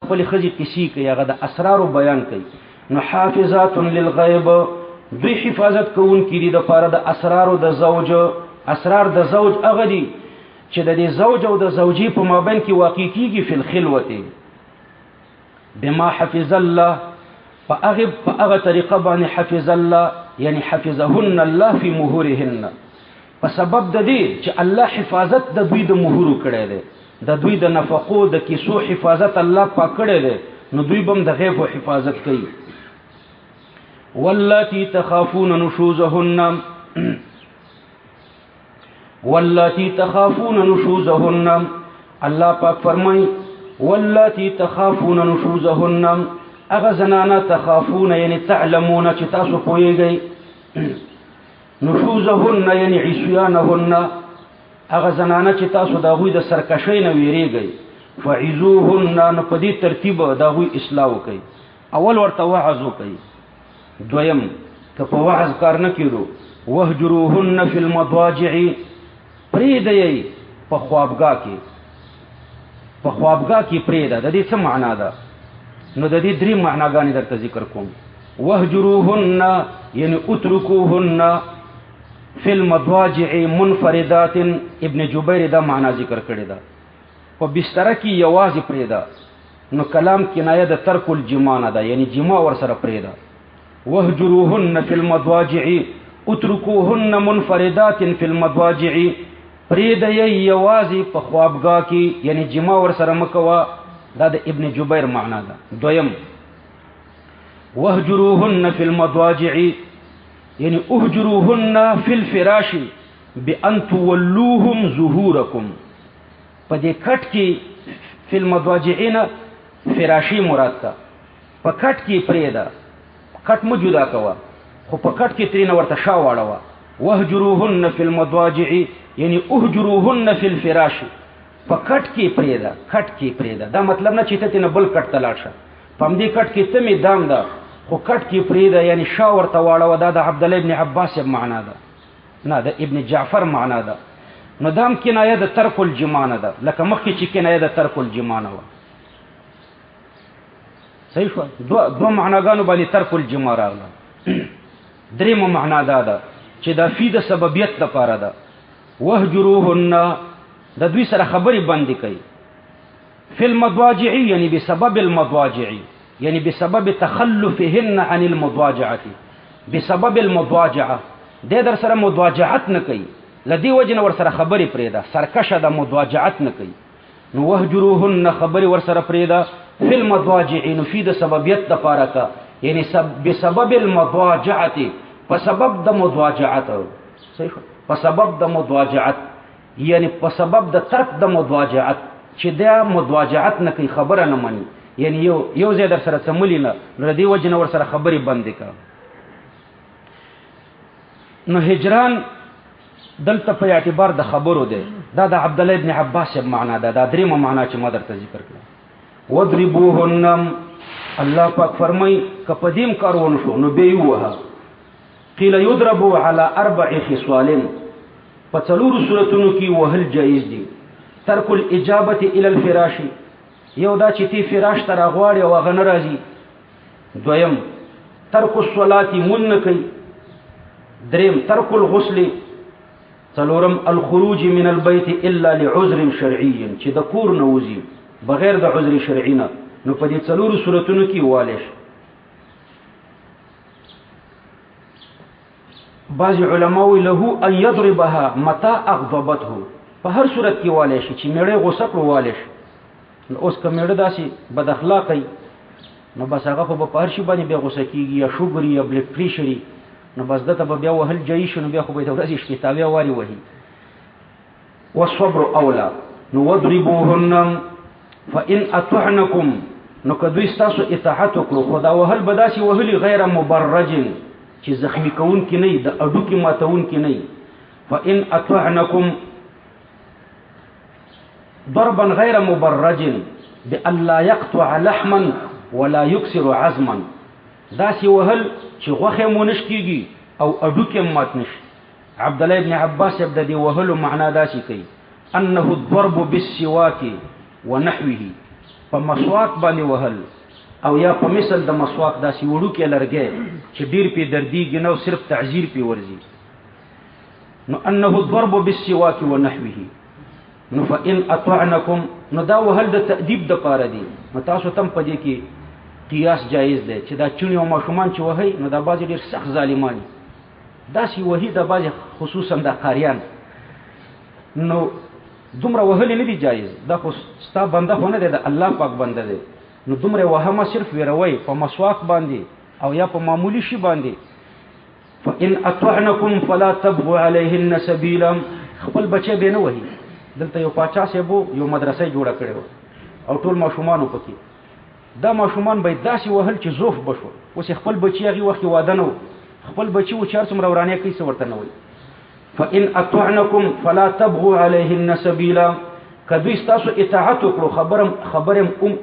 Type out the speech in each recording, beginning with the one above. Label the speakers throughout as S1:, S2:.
S1: خپل خزي کسی کوي هغه د اسرار بیان کوي نو حافظات للغیب دوی حفاظت کوون کړي د پاره د اسرار د زوج اسرار د زوج هغه دي چې د دې زوج او د زوجي په مابین کې واقع کیږي په الخلوته بما حفظ الله فأغه طریقه باندې حفظ الله یعنی حفظهن الله فی مهورهن په سبب د دې چې الله حفاظت د دوی د مهورو کړی دی د دوی د نفقو د کیسو حفاظت الله پاک کړی دی نو دوی بم د غیب حفاظت کوي واللاتی تخافون نشوزهن واللاتی تخافون نشوزهن الله پاک فرمای واللاتی تخافون نشوزهن اغه زنانه تخافون یعنی تعلمون چې تاسو پوهیږئ نشوزهن یعنی عصیانهن اغه زنانه چې تاسو د غوی د سرکشۍ نه ویریږئ فعزوهن نو په دې ترتیب د غوی اصلاح وکړي اول ورته وعظ وکړي دویم که په وعظ کار نه کړو وهجروهن فی المضاجع پریدئ په خوابګاه کې پریده د دې څه معنا ده نو د دې درې معناګانې درته ذکر کوم وهجروهن یعنی اترکوهن فی المضاجع منفردات ابن جبیر دا معنا ذکر کړی دا په بستر کې یوازې پریده نو کلام کنایه د ترک الجماع نه ده یعنی جماع ور سره پریده وهجروهن فی المضاجع اترکوهن منفردات فی المضاجع پریده یوازې په خوابګاه کې یعنی جماع ور سره مکوا دا د ابن جبیر معنا ده دویم وهجروهن فی المضاجع یعنی اهجروهن فی الفراش بان تولوهم ظهورکم په دې کټ کې فی المضاجعین فراشی مراد کا په کټ کې پریدا کټ مو جدا کوا خو په کټ کې ترینه ورته شا واړه وهجروهن فی المضاجع یعنی اهجروهن فی الفراش په کټ کې پریدا دا مطلب نه چې ته نه بل کټ تلاړ شه پم دې کټ کې ته می دام ده خو کټ کې پریدا یعنی شا ورته واړه دا د عبد الله ابن عباس معنا ده نه د ابن جعفر معنا ده نو دام کنایه د ترک الجماع نه ده لکه مخکې چې کنایه د ترک الجماع نه و صحیح شو دو معناګانو باندې ترک الجماع راغله درېمه معنا ده چې دا فی د سببیت لپاره ده وهجروهن د دوی سره خبرې باندې کوي فی المضاجع یعنی بسبب المضاجع یعنی بسبب تخلفهن عن المضاجعه بسبب المضاجعه د در سره مضاجعت نه کوي لدی وجن ور سره خبرې پریدا سرکشه د مضاجعت نه کوي نو وهجروهن خبرې ور سره پریدا فی المضاجع نو فی د سببیت د پاره یعنی بسبب المضاجعه په سبب د مضاجعت صحیح په سبب د مضاجعت یعنی په سبب د ترک د مضاجعت چې د مضاجعت نه کوي خبره نه مانی یعنی یو ځای در سره سملی نه ردی وجنه ور سره خبرې بندې کا نو هجران دلته په اعتبار د خبرو ده دا د عبد الله ابن عباس معنا ده دا درېمه معنا چې ما درته ذکر کړم وضربوهن الله پاک فرمای کپدیم کارونه شو نو به یوه قیل یضربوا علی 4 خصال په څلورو صورتونو کې وهل جایز دي ترک الاجابه الى الفراش یو دا چې تی فراش ته راغواړي او هغه ناراضي دویم ترک الصلاه من کوي دریم ترک الغسل څلورم الخروج من البيت الا لعذر شرعي چې د کور نه وځي بغیر د عذر شرعي نه نو په دې څلورو صورتونو کې والش بعض علماء له ان يضربها متى اغضبته په هر صورت کې والش چې میړه غوسه کړو والش نو اوس کوم میړه داسي بد اخلاقي نو بس هغه په هر شي باندې به غوسه کیږي یا شوګر یا بلډ پریشر نو بس دته به بیا وهل جاي شنو بیا خو به د ورځې شپې واري وهي والصبر اولى نو وضربوهن فان اطعنكم نو کدوې تاسو اطاعت وکړو خدا وهل بداسي وهلي غیر مبرج چې زخمی کون کې نه د اډو کې ماتون کې نه فان اطعنكم ضربا غیر مبرج بان لا يقطع لحما ولا يكسر عظما داسي وهل چې غوخه مونږ کیږي او اډو کې مات نشي عبد الله ابن عباس ابدا دی وهلو معنا داسي کوي انه الضرب بالسواك ونحوه په مسواک باندې وهل او یا په مثل د مسواک داسې وړو کې لرګی چې ډیر پې دردیږي نه او صرف تعزیر پې ورځي نو انه الضرب بالسواک ونحوه نو فإن اطعنکم نو دا وهل د تأدیب د پاره دی نو تاسو تم په دې کې قیاس جایز دی چې دا چونی او ماشومان چې وهي نو دا بعضې ډېر سخت ظالمان داسې وهي د بعضې خصوصا د قاریان نو دومره وهلې نه دي جایز دا خو ستا بنده خو نه دی د الله پاک بنده دی نو دومره وهمه صرف ویروي په مسواک باندې او یا په معمولی شي باندې فإن اطعنکم فلا تبغوا علیهن سبیلا خپل بچی به نه وهي دلته یو پاچا صاحب یو مدرسه جوړه کړې او ټول ماشومان پکې دا ماشومان به داسې وهل چې زوف بشو اوس خپل بچی هغه وخت واده نه خپل بچی و چار څومره ورانه کوي څه ورته نه وي فإن اطعنکم فلا تبغوا علیهن سبیلا کدی تاسو اطاعت وکړو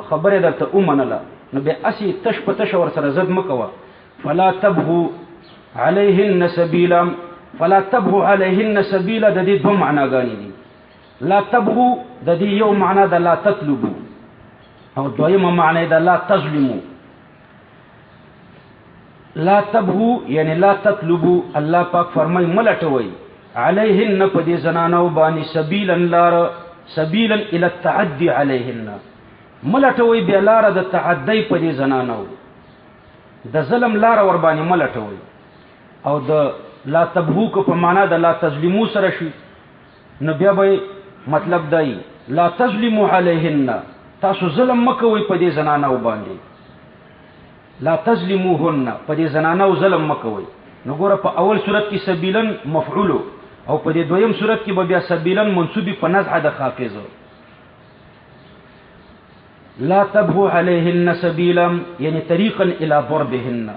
S1: خبره درته ومنله نو به اسی تش په تش ور سره زد مکوه فلا تبغوا علیهن سبیلا فلا تبغوا علیهن سبیلا د دې دوه معناګانې دي لا تبغوا د دې یو معنا د لا تطلبوا او دویمه معنی د لا تظلموا لا تبغوا یعنی لا تطلبوا الله پاک فرمای ملټوي علیهن په دې زنانو باندې سبیلا لار سبیلا الى التعدي علیهن ملټوي به لار د تعدی په دې زنانو د ظلم لار ور باندې ملټوي او د لا تبغوا کو په معنا د لا تظلموا سره شي نو بیا به مطلب دی لا تظلموا علیهن تاسو ظلم مکوئ په دې زنانو باندې لا تظلموهن په دې زنانو ظلم مکوئ نو ګوره په اول صورت کې سبیلن مفعول او په دې دویم صورت کې به بیا سبیلن منصوبی په نزع د خافض لا تبغوا علیهن سبیلا یعنی طریقا الى ضربهن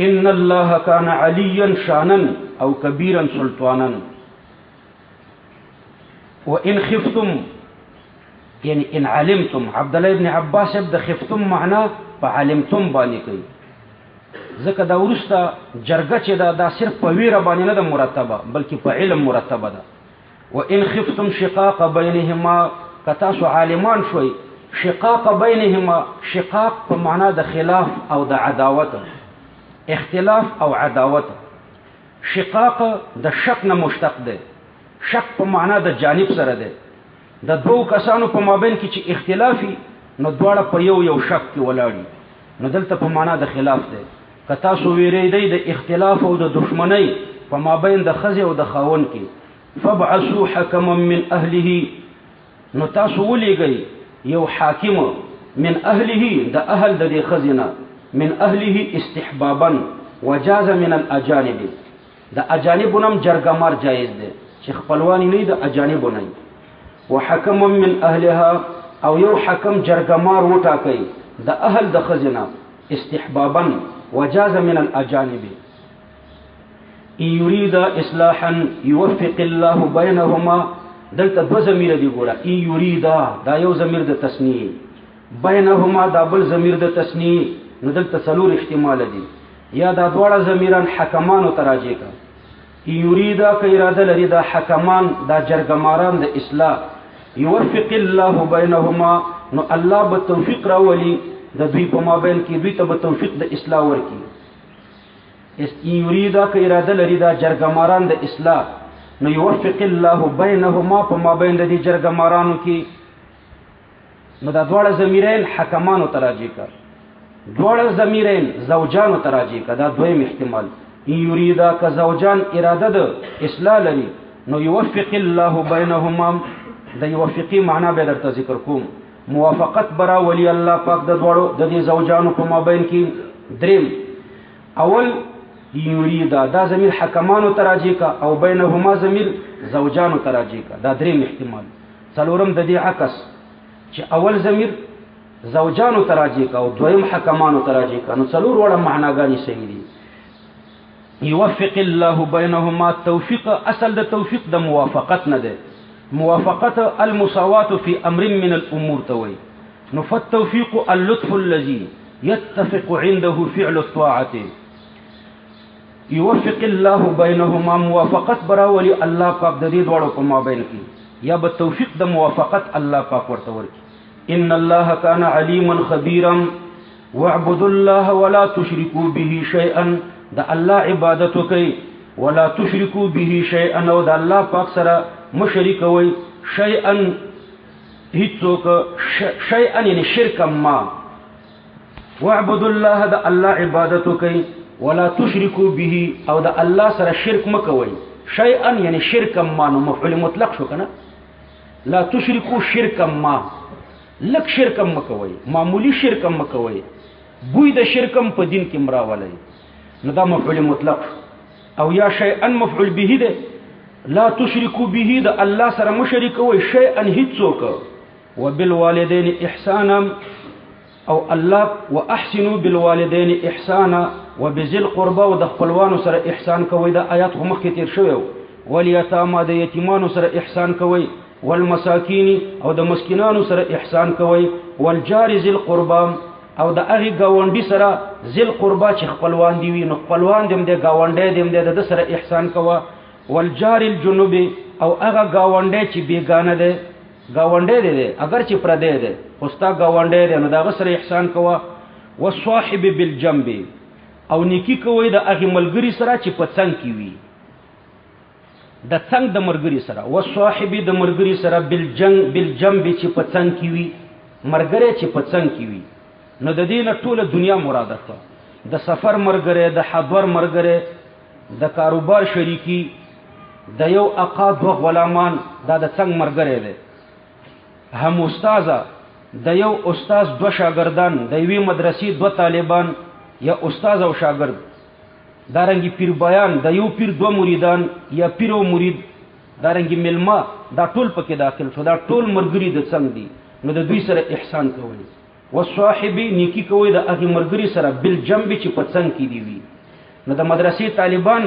S1: ان الله كان عليا شانا او كبيرا سلطانا وان خفتم يعني ان علمتم عبد الله ابن عباس ابدا خفتم معنا فعلمتم باندې کوي ځکه دا ورسته جرګه چې دا صرف په ویره باندې نه ده مرتبه بلکې په علم مرتبه ده وان خفتم شقاق بينهما کتاسو عالمان شوي شقاق بينهما شقاق په معنا د خلاف او د عداوت اختلاف او عداوت شقاق د شک نه مشتق ده شک په معنا د جانب سره ده د دوه کسانو په مابین کې چې اختلافي نو دواړه په یو شک کې ولاړي نو دلته په معنا د خلاف ده کتا سو ویریدای د اختلاف او د دشمنی په مابین د خزي او د خاون کې فبعثوا حكما من اهله نو تاسو ولېږئ یو حاکم من اهله د اهل د دې خزینه من اهله استحبابا وجاز من الاجانب د اجانبونم جرګمار جایز ده چې خپلوانی نه د اجانبونه وحكم من اهلها او یو حکم جرګمار وټاکي د اهل د خزینه استحبابا وجاز من الاجانب ان يريد اصلاحا يوفق الله بينهما دلته دو ضمیر دی ګوره ان يريد دا یو ضمیر د تثنیه بینهما دا بل ضمیر د تثنیه نو دلته څلور احتمال دي یا دا دواړه ضمیران حکمان او تراجی کا ان يريد ک اراده لري دا حکمان دا جرګماران د اصلاح يوفق الله بينهما نو الله به توفیق راولي د دوی په مابین کې دوی ته به توفیق د اصلاح ورکړي ان يريد ک اراده لري دا جرګماران د اصلاح نو يوفق الله بينهما په مابین د دې جرګمارانو کې نو دا دواړه ضمیرین حکمان او تراجی کا دواړه ضمیرین زوجان او تراجی کا دا دویم احتمال ان يريد ک زوجان اراده د اصلاح لري نو يوفق الله بينهما د یوفقی معنا به درته ذکر کوم موافقت برا ولی الله پاک د دوړو د دې زوجانو په مابین کې دریم اول یریدا دا ضمیر حکمانو تراجی کا او بینهما ضمیر زوجانو تراجی کا دا دریم احتمال څلورم د دې عکس چې اول ضمیر زوجانو تراجی کا او دویم حکمانو تراجی کا نو څلور وړه معناګانی صحیح دي یوفق الله بینهما توفیق اصل د توفیق د موافقت نه ده موافقت المساوات في امر من الامور توي نو فالتوفيق اللطف الذي يتفق عنده فعل الطاعه يوفق الله بينهما موافقت براولي الله پاک د دې دوړو په مابین کې یا به توفیق د موافقت الله پاک ورته ورکړي. ان الله کان علیما خبیرا واعبدوا الله ولا تشركوا به شيئا، د الله عبادت وکړئ ولا تشركوا به شيئا، او د الله پاک سره مشرک وي شيئا هیڅوک، شيئا یعنی شرک ما، واعبدوا الله د الله عبادت وکړئ ولا تشركوا به، او د الله سره شرک مکوئ. شيئا یعنی شرک ما، نو مفعول مطلق شو کنه. لا تشركوا شرک ما، لک شرکم مکوئ، معمولی شرکم مکوئ، بوی د شرکم په دین کې مراولئ، نو دا مفعول مطلق. او یا شیئا مفعول به ده، لا تشركوا به د الله سره مشرک وي شیئا هیڅوک. وبالوالدین احسانا، او الله واحسنوا بالوالدین احسانا وبذل قربا، او د خپلوانو سره احسان کوي. دا آیات خو مخکې تیر شوی. والیتاما، د یتیمانو سره احسان کوي. والمساکین، او د مسکینانو سره احسان کوي. والجار ذل قربا، او د هغې ګاونډي سره ذل قربا چې خپلوان دی وي، نو خپلوان دیم دی ګاونډی دیم دی، د سره احسان کوه. والجار الجنوب، او هغه ګاونډی چې بیګانه دی، ګاونډی دی اگر چې پردی دی خو ستا ګاونډی دی، نو د هغه سره احسان کوه. والصاحب بالجنب، او نیکی کوئ د هغې ملګري سره چې په څنګ کې وي، د څنګ د ملګري سره. والصاحب د ملګري سره بالجنب چې په څنګ کې وي، ملګری چې په څنګ کې وي. نو د دې نه ټوله دنیا مراده ده، د سفر ملګری، د حضور ملګری، د کاروبار شریکی، د یو اقا دوه غلامان، دا د څنګ ملګری دی. هم استاذه، د یو استاذ دوه شاګردان، د یوې مدرسې دوه طالبان، یا استاذ او شاګرد. دارنګي پیر بیان، د یو پیر دوه مریدان، یا پیر او مرید. دارنګي ملما، دا ټول پکې داخل شو، دا ټول ملګري د څنګ دي، نو د دوی سره احسان کوئ. والصاحب، نیکی کوئ د هغې ملګري سره بالجنب چې په څنګ کې دی وي. نو د مدرسې طالبان،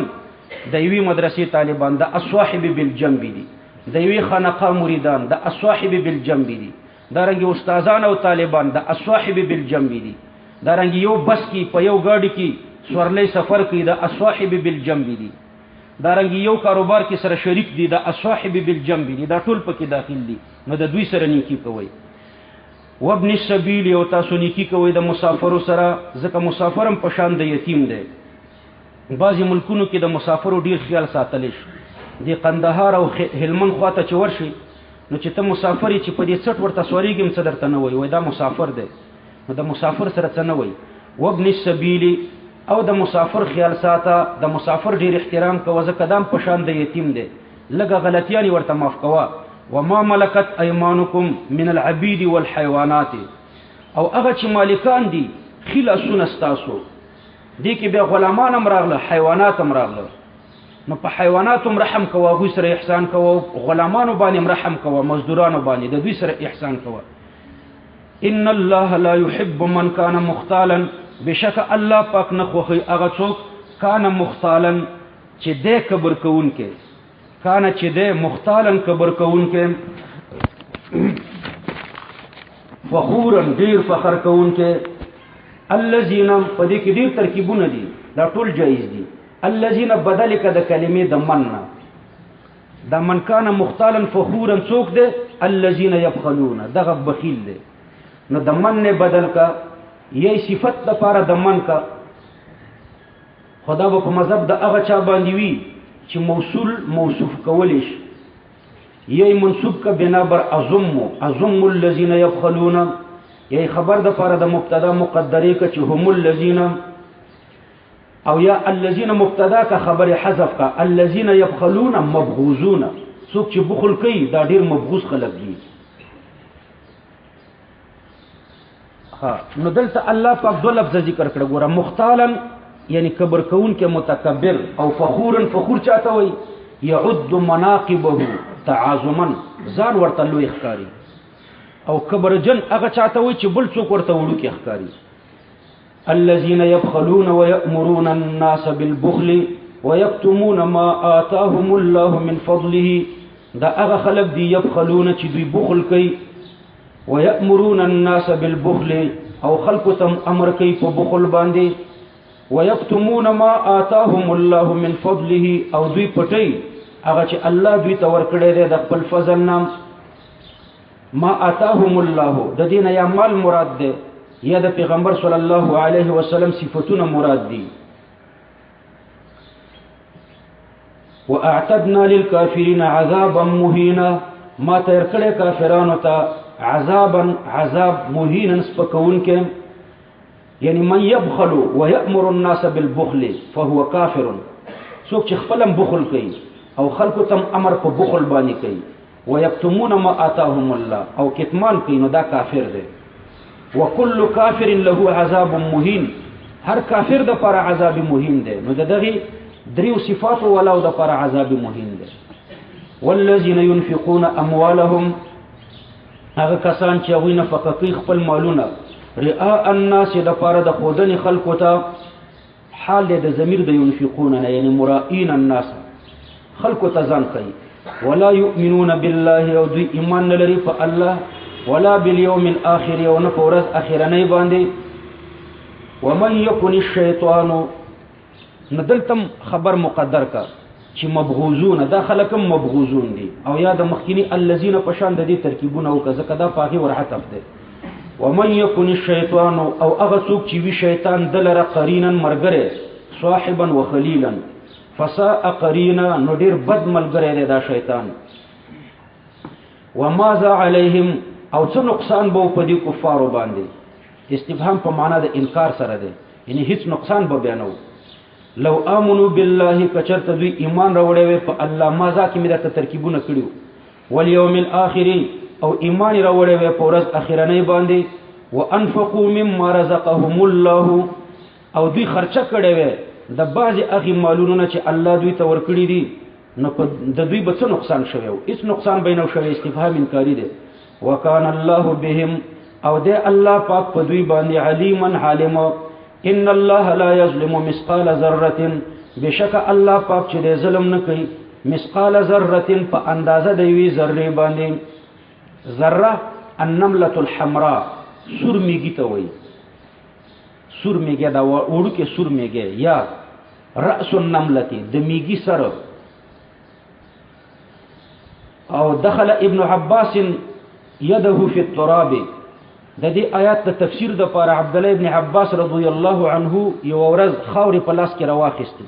S1: د یوې مدرسې طالبان د الصاحب بالجنب دي، د یوې خانقاه مریدان د الصاحب بالجنب دي. دارنګي استادان او طالبان د الصاحب بالجنب دي. دارنګي یو بس کې په یو ګاډي کې سورلی سفر کوي، د الصاحب بالجنب دي. دارنګي یو کاروبار کې سره شریک دي، د الصاحب بالجنب دي. دا ټول پکې داخل دي، نو د دوی سره نیکی کوئ. وابن السبیل، او تاسو نیکی کوئ د مسافرو سره، ځکه مسافرم په شان د یتیم دی. بعضې ملکونو کې د مسافرو ډیر خیال ساتلی شي. د قندهار او هلمند خواته چې ورشي، نو چې ته مسافر یې چې په دې څټ ورته سورېږي څه درته نه وایي، وایي دا مسافر دی، نو د مسافر سره څه نه وایي. وابن السبیل، او د مسافر خیال ساته، د مسافر ډیر احترام کوه، ځکه دا په شان د یتیم دی. لږه غلطیانې ورته معاف کوه. وما ملکت ایمانکم من العبید والحیوانات، او هغه چې مالکان دي ښي لاسونه ستاسو، دې کې بیا غلامان هم راغله، حیوانات هم راغله. نو په حیواناتو هم رحم کوه، هغوی سره احسان کوه. غلامانو باندې هم رحم کوه، مزدورانو باندې د دوی سره احسان کوه. ان الله لا يحب من كان مختالا، بشک الله پاک نه خوښوي هغه څوک کان مختالا چې دی کبر کوونکی، کان چې دی مختالا کبر کوونکی، فخورا ډیر فخر کوونکی. الذين، په دې کې ډیر ترکیبونه دي، دا ټول جایز دي. الذين بدل ک د کلمې د مننا، دا من کان مختالا فخورا څوک دی؟ الذين يبخلون، دغه بخیل دی. نو د من نه بدل کا، یی صفت لپاره د من کا. خدا به په مذهب د هغه چا باندې وي چې موصول موصوف کولی شي، یی منصوب کا بنا بر اضم الذين يبخلون، یی خبر د لپاره د مبتدا مقدره کا چې هم الذين، او یا الذين مبتدا کا خبر حذف کا. الذين يبخلون مبغوزون، څوک چې بخل کوي دا ډیر مبغوز خلک دي. نو دلته الله پاک دو لفظ ذکر کړه، ګوره مختالا یعنی کبر کون کې متکبر، او فخورا فخور چاته وي يعد مناقبه تعاظما، ځان ورته لوی ښکاري. او کبرجن هغه چاته وي چې بل څوک ورته وړوکی ښکاري. الذين يبخلون ويأمرون الناس بالبخل ويكتمون ما آتاهم الله من فضله، دا هغه خلق دي يبخلون چې دوی بخل کوي. ويأمرون الناس بالبخل، او خلق تم امر کوي په بخل باندې. ويكتمون ما آتاهم الله من فضله، او دوی پټي هغه چې الله دوی ته ورکړی دی د خپل فضل نام. ما آتاهم الله د دین یا مال مراد دی یا د پیغمبر صلی الله علیه وسلم صفاتونه مراد دي. واعتدنا للكافرين عذابا مهینا ما تیر کړه کافرانو ته عذابا عذاب مهینا سپکون کې یعنی من يبخل ويأمر الناس بالبخل فهو كافر. څوک چې خپلم بخل کوي او خلکو تم امر په بخل باندې کوي ويكتمون ما آتاهم الله او کتمان کوي نو دا کافر دی. وكل كافر له عذاب مهين هر کافر د پر عذاب مهین دی. نو دغه دریو صفات ولو د پر عذاب مهین دی. والذین ينفقون اموالهم هغه کسان چې هغوی نفقه کوي خپل مالونه رئاء الناس د پر د خودنی خلقو ته حال د ضمیر د ينفقون نه یعنی مرائین الناس خلقو ته ځان کوي. ولا يؤمنون بالله او دوی ایمان نه لري په الله ولا بالیوم الاخر او نه په ورځ اخرنۍ باندې. ومن يكن الشیطان ندلتم خبر مقدر کا چې مبغوزون دا خلکم مبغوزون دي او یا د مخکینی الذين پشان د دې ترکیبونه او کزه کدا پاغي ورحتف دي. ومن يكن الشیطان او هغه څوک چې وی شیطان دلره قرینا مرګره صاحبا وخلیلا فساء قرینا نو ډیر بد ملګری دی دا شیطان. وماذا عليهم او څه نقصان به په دې کفارو باندې. استفهام په معنا د انکار سره دی یعنی هیڅ نقصان به بیانو. لو امنوا بالله کچرت دوی ایمان راوړی وي په الله ماذا کې مې د ترکیبونه کړیو والیوم الاخر او ایمان راوړی وي په ورځ اخرنۍ باندې. وانفقوا مما رزقهم الله او دوی خرچه کړی وي د بعضی هغه مالونو چې الله دوی ته ورکړي دي نو د دوی به څه نقصان شوی او هیڅ نقصان به نه شوی. استفهام انکاری دی. وکان الله بهم او دی الله پاک په دوی باندې علیما عالم. ان الله لا يظلم مثقال ذره بشک الله پاک چې دی ظلم نه کوي مثقال ذره په اندازه د یوې ذره باندې. ذره النمله الحمراء سور میږي ته وایي. سور میږي دا وړو کې سور میږي یا رأس النمله د میږي سره. او دخل ابن عباس يده في التراب د دې آیات د تفسیر د پاره عبد الله ابن عباس رضی الله عنه یو ورځ خاورې په لاس کې راواخیسته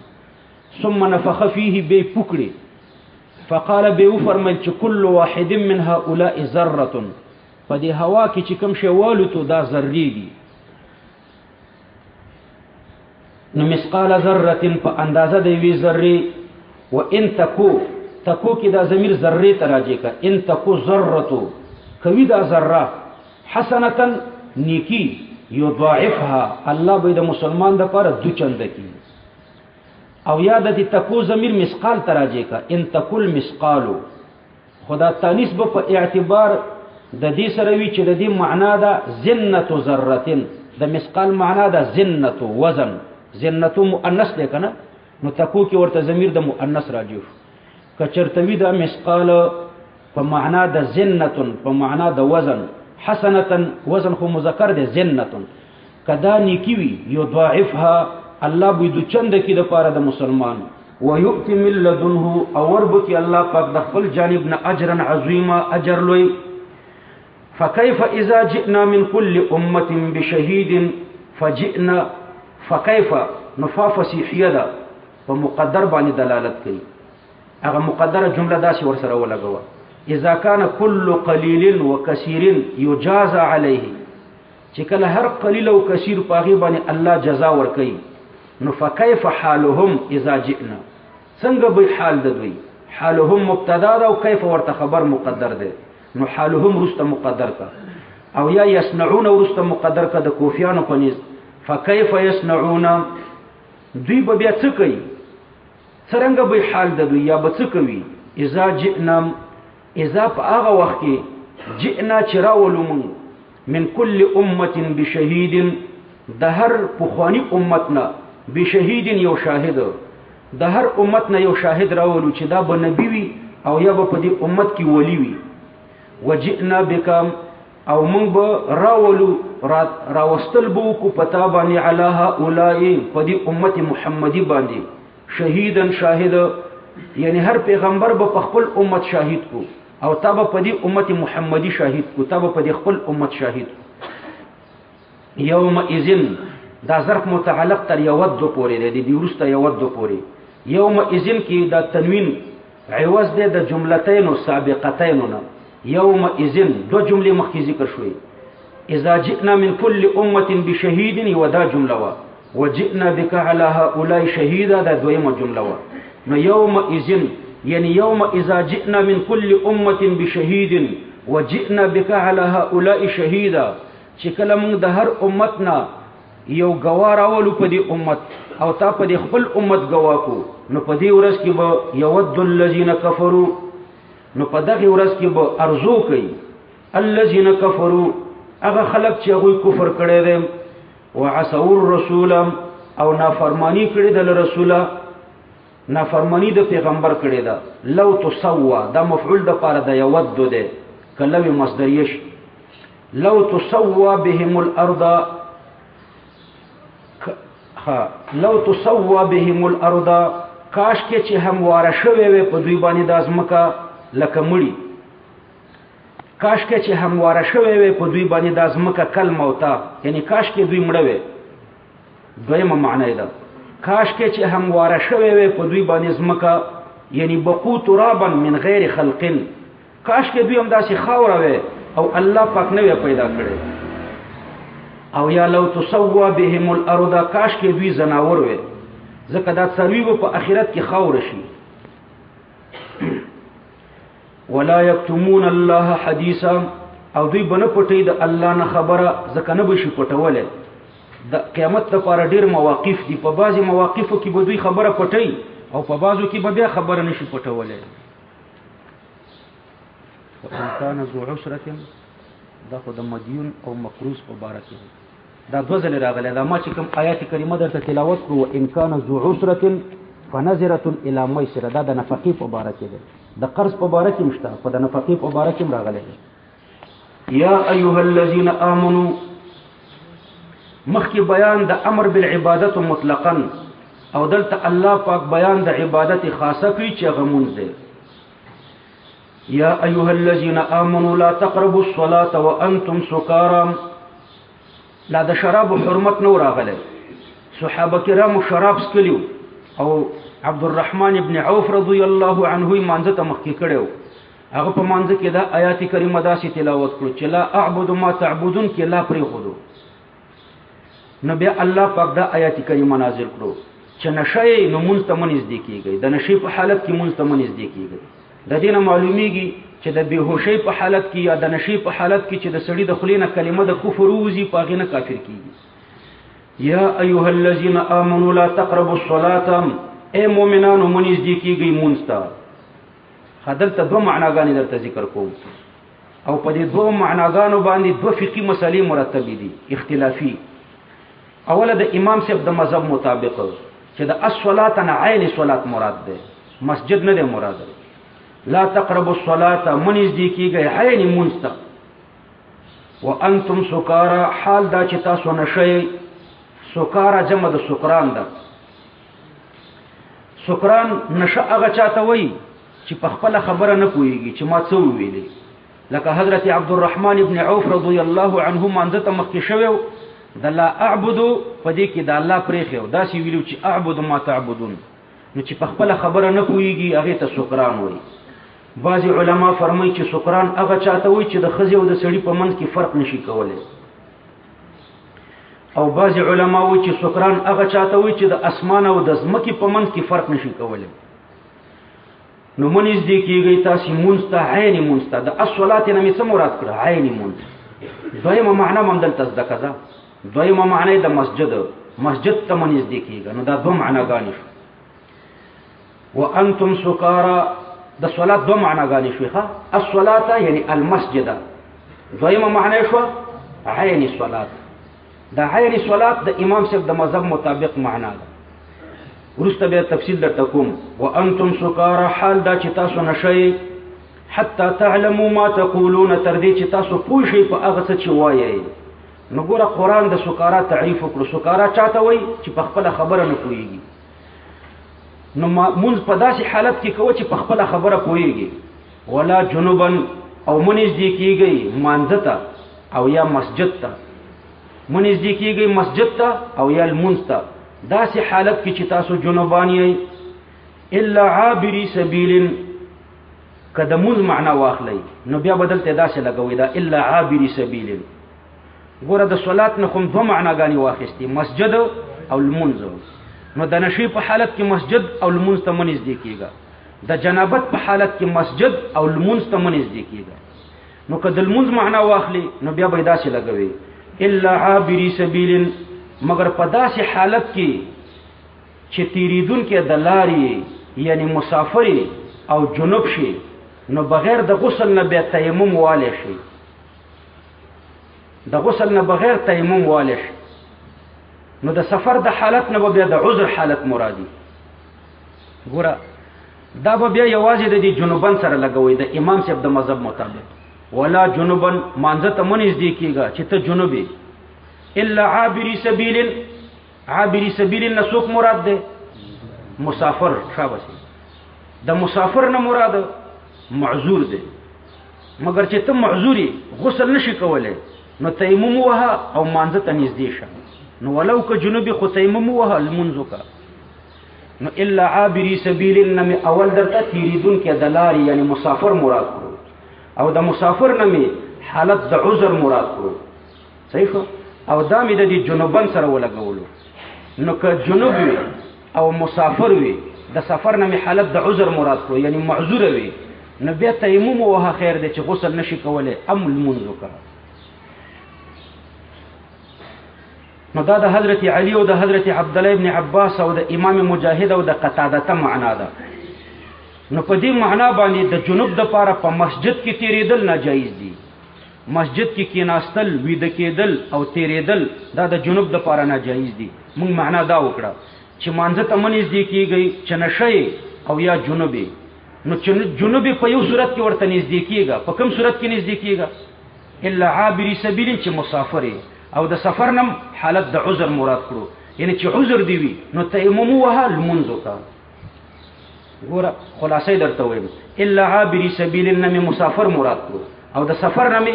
S1: ثم نفخ فيه به پکړي فقال به فرمایل چې كل واحد من هؤلاء ذره په دې هوا کې چې کوم شی والوتو دا ذرې دي. نو مثقال ذره په اندازه د وی ذره. وان تکو کې دا ضمیر ذره ته راځي کا ان تکو ذره کوي دا ذره حسنه نیکی یضاعفها الله به د مسلمان د پر دو چند کی. او یاد دي تکو ضمیر مثقال ته راځي کا ان تکل مثقال خدا تانیث په اعتبار د دې سره وی چې د دې معنا دا زنه ذره د مثقال معنا دا زنه وزن زنه مؤنث ده کنه نو تکو کې ورته ضمیر د مؤنث راځي. کچرتوی دا مثقال په معنا د زنه په معنا د وزن حسنه وزن خو مذکر ده زنه کدا نیکی وی یضاعفها الله به د چند کې د پاره د مسلمان. ويؤتي من لدنه او وربك الله پاک د خپل جانب نه اجرا عظیما اجر لوی. فكيف اذا جئنا من كل امه بشهيد فجئنا فكيف نفاف فصیحیه ده په مقدر باندې دلالت کوي. هغه مقدره جمله داسې ور سره ولګوه اذا كان كل قليل وكثير يجازى عليه چې کله هر قلیل او کثیر پاغي باندې الله جزا ور کوي نو فكيف حالهم اذا جئنا څنګه به حال د دوی. حالهم مبتدا ده او کیف ورته خبر مقدر ده نو حالهم رسته مقدر کا او یا يصنعون رسته مقدر کا د کوفیانو په نيز. فكيف يصنعون دوی به بیا څه کوي څنګه به حال د دوی یا به څه کوي. اذا جئنا اذا په هغه وخت کې جئنا چراولو من كل امه بشهيد د هر پخوانی امتنا بشهيد یو شاهد د هر امتنا یو شاهد راولو چې دا به نبی وي او یا به په دې امت کې ولی وي. وجئنا بك او موږ به راولو راوستل بو کو پتا باندې علی هؤلاء په دې امت محمدی باندې شهیدا شاهد یعنی هر پیغمبر به خپل امت شاهد کو او تا به په دې امت محمدي شاهد کو، تا به په دې خپل امت شاهد کو. یوم اذن دا ظرف متعلق تر یود پورې دی، دی ورسته یود پورې. یوم اذن کې دا تنوین عوض دی د جملتین او سابقتین نه. یوم اذن دو جملې مخکې ذکر شوې. اذا جئنا من كل امه بشهيد ودا جمله وا، وجئنا بك على هؤلاء شهيدا دا دویمه جمله وا. نو یوم اذن یعنی یوم اذا جئنا من كل امه بشهيد وجئنا بك على هؤلاء شهيدا، چې کله موږ د هر امت نه یو گواه راولو په دې امت او تا په دې خپل امت گواه کو، نو په دې ورځ کې به یود الذین کفروا، نو په دغه ورځ کې به ارزو کوي الذین کفروا هغه خلق چې هغوی کفر کړی دی، وعصوا الرسول او نافرمانی کړې د رسوله، نافرمانی د پیغمبر کړې ده. لو تسوا دا مفعول د پاره د یود ده کلوی مصدریه شي. لو تسوا بهم الارض لو تسوا بهم الارض کاش کې چې همواره شوی وي په دوی باندې د ازمکه لکه مړی، کاش کې چې همواره شوی وي په دوی باندې د ازمکه کل موتا، یعنی کاش کې دوی مړه وي. دویمه معنی ده کاش کې چې همواره شوی وي په دوی باندې ازمکه، یعنی بقو ترابا من غیر خلق، کاش کې دوی هم داسې خاوره وي او الله پاک نه پیدا کړي. او یا لو تسوا بهم الارض کاش کې دوی زناور وي، ځکه دا څاروي په آخرت کې خاور شي. ولا یکتمون الله حدیثا او دوی بنه پټي د الله نه خبره، ځکه نه بشي پټولې. د قیامت لپاره ډیر مواقف دي، په بعضي مواقفو کې به دوی خبره پټي او په بعضو کې به بیا خبره نشي پټولې. وان کان ذو عسرة دا خو د مدیون او مقروض په باره کې دا دوه ځله راغلی. دا ما چې کوم آیات کریمه درته تلاوت کړو وان کان ذو عسرة فنظرة الى میسرة، دا د نفقې په باره کې دی، د قرض په باره کې مشته، خو د نفقې په باره کې راغلی دی. یا ایها الذین آمنوا مخکې بیان د امر بالعبادت مطلقا او دلته الله پاک بیان د عبادت خاصه کوي چې هغه مونځ دی. یا ایها الذین آمنوا لا تقربوا الصلاة وانتم سکارى، لا د شراب حرمت نو راغلی. صحابه کرامو شراب سکلیو او عبد الرحمن ابن عوف رضی الله عنه مانځه ته مخکې کړو، هغه په مانځه کې دا آیات کریمه داسې تلاوت کړو چې لا اعبد ما تعبدون کې لا پرې خودو. نو بیا الله پاک دا آیات کریمه نازل کړو چې نشئ نو مونږ ته منځ دی کیږي، د نشئ په حالت کې مونږ ته منځ دی کیږي. د دې نه معلومیږي چې د بهوشۍ په حالت کې یا د نشئ په حالت کې چې د سړي د خلینه کلمه د کفر ووځي په هغې نه کافر کیږي. یا ایها الذین آمنوا لا تقربوا الصلاة، اے مؤمنانو منځ دی کیږي مونږ ته. دلته دوه معناګانې درته ذکر کوم او په دې دوه معناګانو باندې دوه فقهي مسلې مرتبې دي اختلافي. اوله د امام صاحب د مذهب مطابق چې د الصلاة نه عین صلات مراد ده، مسجد نه ده مراد ده. لا تقربوا الصلاة منځ دی کیږي عین مونږ ته. وانتم سکارى حال دا چې تاسو نشئ. سکارى جمع د سکران ده. سکران نشه هغه چاته وایي چې په خپله خبره نه پوهېږي چې ما څه وویلې، لکه حضرت عبدالرحمن ابن عوف رضی الله عنه مانځه ته مخکې شوی و، د لا اعبدو په دې کې د الله پرېښی و، داسې ویلو چې اعبد ما تعبدون، نو چې په خپله خبره نه پوهېږي هغې ته سکران وایي. بعضې علما فرمایي چې سکران هغه چاته وایي چې د ښځې او د سړي په منځ کې فرق نشي کولی، او بعضې علما وایي چې سکران هغه چاته وایي چې د اسمان او د ځمکې په منځ کې فرق نشي کولی. نو منځ دی کېږئ تاسې مونځ ته عین مونځ ته. د الصلات نه مې څه مراد کړه؟ عین مونځ. دویمه معنا هم دلته زده که ده، دویمه معنی د مسجد ته منځ دی کېږه. نو دا دوه معناګانې شو. وانتم سکارى د صلات دوه معناګانې شوې ښه. الصلات یعنی المسجد، دویمه معنی شوه عین صلات. دا عین صلات د امام صاحب د مذهب مطابق معنا ده. ورسته بیا تفصیل درته کوم. وانتم سکارى حال دا چې تاسو نشئ، حتی تعلموا ما تقولون تر دې چې تاسو پوه شئ په هغه څه چې وایئ. نو ګوره قرآن د سکارا تعریف وکړو. سکارا چاته وایي چې په خپله خبره نه پوهېږي. نو مونږ په داسې حالت کې کوو چې په خپل خبره پوهیږي. ولا جنوبن او منځ دی کیږي مانځه ته او یا مسجد ته، منځ دی کیږي مسجد ته او یا المنځ ته، داسې حالت کې چې تاسو جنوبان یې. الا عابری سبیل، کده مونږ معنا واخلئ نو بیا بدلته داسې لګوي دا الا عابری سبیل. ګوره د صلات نه کوم دوه معناګانې واخیستي، مسجد او المنځ. نو د نشي په حالت کې مسجد او المنځ ته منځ دی کیږي، د جنابت په حالت کې مسجد او المنځ ته منځ دی کیږي. نو که د المنځ معنا واخلي نو بیا به داسې لګوي الا عابری سبیل، مگر په داسې حالت کې چې تیریدونکي د لارې یعنی مسافر او جنوب شي نو بغیر د غسل نه بیا تیمم والی شي، د غسل نه بغیر تیمم والی شي. نو د سفر د حالت نه بیا د عذر حالت مرادي. ګوره دا به بیا یوازې د دې جنوبن سره لګوي د امام صاحب د مذهب مطابق. ولا جنوبن مانځه ته منځ دی کیږي چې ته جنوبي. الا عابری سبیل، عابری سبیل نه څوک مراد ده؟ مسافر. شاباسي د مسافر نه مراد معذور ده. مگر چې ته معذوري غسل نشي کولای نو تیمم وها او مانځه ته نږدې شه، نو ولو که جنوبي خو تیمم وها المنځ کا. نو الا عابری سبیل نه اول درته تیریدونکي د لارې یعنی مسافر مراد کړو، او د مسافر نه حالت د عذر مراد کړو. صحیح او دا مې د دې جنوبن سره ولګولو. نو که جنوب وي او مسافر وي د سفر نه حالت د عذر مراد کړو یعنی معذور وي، نو بیا تیمم وها خیر دی چې غسل نشي کولای ام المنځ کا. نو دا د حضرت علی او د حضرت عبد الله ابن عباس او د امام مجاهد او د قتاده معنا ده. نو په دې معنا باندې د جنوب د پاره په مسجد کې تیریدل ناجایز دي. مسجد کې کیناستل، ویده کېدل او تیریدل دا د جنوب د پاره ناجایز دي. موږ معنا دا وکړه چې مانځه ته منځ دی کیږي چې نشي او یا جنوبي. نو جنوبي په یو صورت کې ورته نږدې کیږي، په کوم صورت کې نږدې کیږي؟ الا عابری سبیل چې مسافر او د سفر نم حالت د عذر مراد کړو، یعنی چې عذر دی وي نو تیمم وها المنځ کا. ګوره خلاصې درته وایم الا عابری سبیل نم مسافر مراد کړو او د سفر نم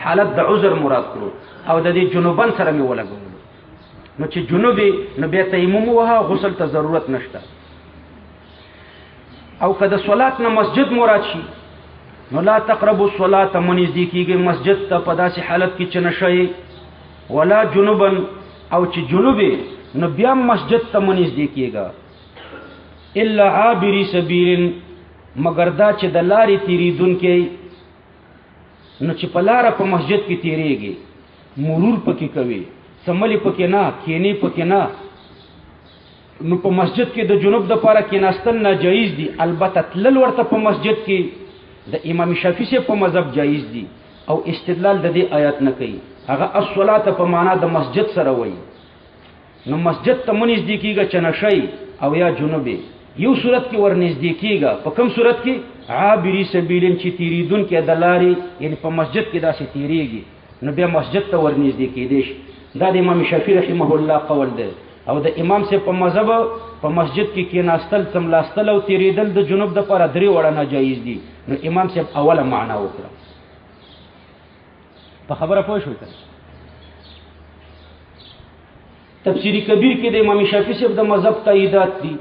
S1: حالت د عذر مراد کړو او د دې جنوبن سره می ولګول. نو چې جنوبي نو بیا تیمم وها غسل ته ضرورت نشته. او که د صلات نه مسجد مراد شي نو لا تقربوا الصلاه منځ دی کیږي مسجد ته په داسې حالت کې چې نشي. ولا جنوبن او چې جنوبي نو بیا مسجد ته منځ دی کیږي. الا عابری سبیل، مگر دا چې د لارې تیریدونکي نو چې په لاره په مسجد کې تیریږي مرور پکې کوي، سملی پکې نه، کینی پکې نه، نو په مسجد کې د جنوب د پاره کیناستل ناجایز دي. البته تلل ورته په مسجد کې د امام شافعي سے په مذهب جایز دي او استدلال د دې آیات نه کوي. هغه الصلاه په معنا د مسجد سره وایي. نو مسجد ته منځ دی کیږي چې نشي او یا جنوبي. یو صورت کې ورنږدې کیږي، په کوم صورت کې؟ عابری سبیلن چې تیریدونکي د لارې یعنی په مسجد کې داسې تیریږي نو بیا مسجد ته ورنږدې کېدی شي. دا د امام شافعي رحمه الله قول دی. او د امام سے په مذهب په مسجد کې کېناستل، څملاستل او تیریدل د جنوب د پاره درې وړه ناجایز دي. نو امام صاحب اوله معنا وکړه. په خبره پوه شوئ کنه؟ تفسیری کبیر کې د امام شافعي صاحب د مذهب تاییدات دي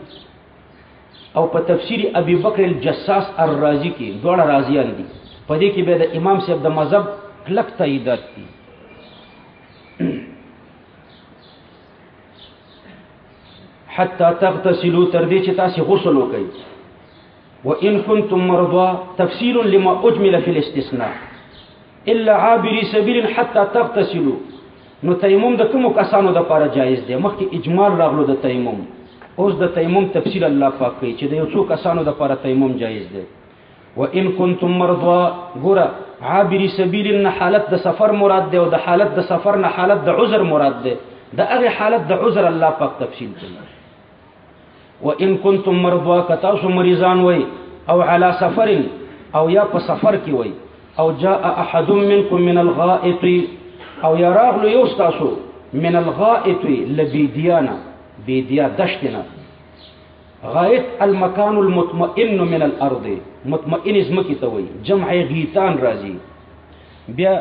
S1: او په تفسیر ابي بکر الجساس الرازي کې دوړه رازیان دي. په دې کې به د امام صاحب د مذهب کلک تاییدات دي. حتى تغتسلوا تردي چې تاسو غسل وکړئ. وان كنتم مرضى تفسير لما اجمل في الاستثناء. الا عابري سبيل حتى تغتسلوا. نو تیمم د کوم کسانو د لپاره جایز دی؟ مخکې اجمال راغلو د تیمم، اوس د تیمم تفصیل الله پاک کوي چې د یو څو کسانو د لپاره تیمم جایز دی. وان كنتم مرضى، ګوره عابري سبيل نه حالت د سفر مراد دی او د حالت د سفر نه حالت د عذر مراد دی. د هغه حالت د عذر الله پاک تفصیل کوي. وان كنتم مرضى کتاسو مریضان وای او علی سفر او یا په سفر کې وای او جاء احد منكم من الغائط او یا راغلو یو تاسو من الغائط لبیدیانا، بیدیا دشتنا غایت المکان المطمئن من الارض، مطمئن ازمکی ته وای، جمع غیتان راځي. بیا